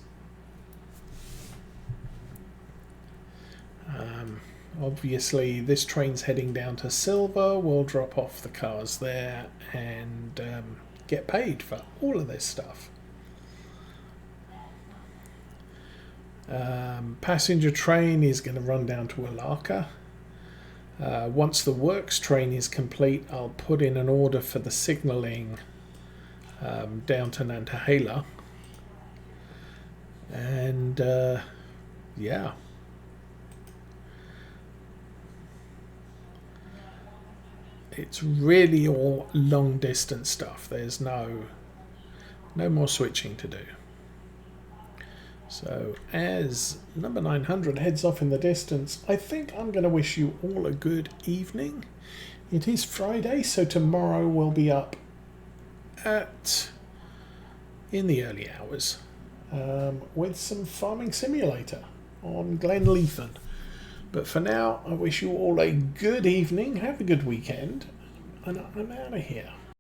Speaker 1: Obviously, this train's heading down to Silva. We'll drop off the cars there and get paid for all of this stuff. Passenger train is going to run down to Alaka. Once the works train is complete, I'll put in an order for the signalling down to Nantahala. And yeah. It's really all long distance stuff. There's no more switching to do. So as number 900 heads off in the distance, I think I'm going to wish you all a good evening. It is Friday, so tomorrow we'll be up in the early hours with some Farming Simulator on Glenleithen. But for now, I wish you all a good evening, have a good weekend, and I'm out of here.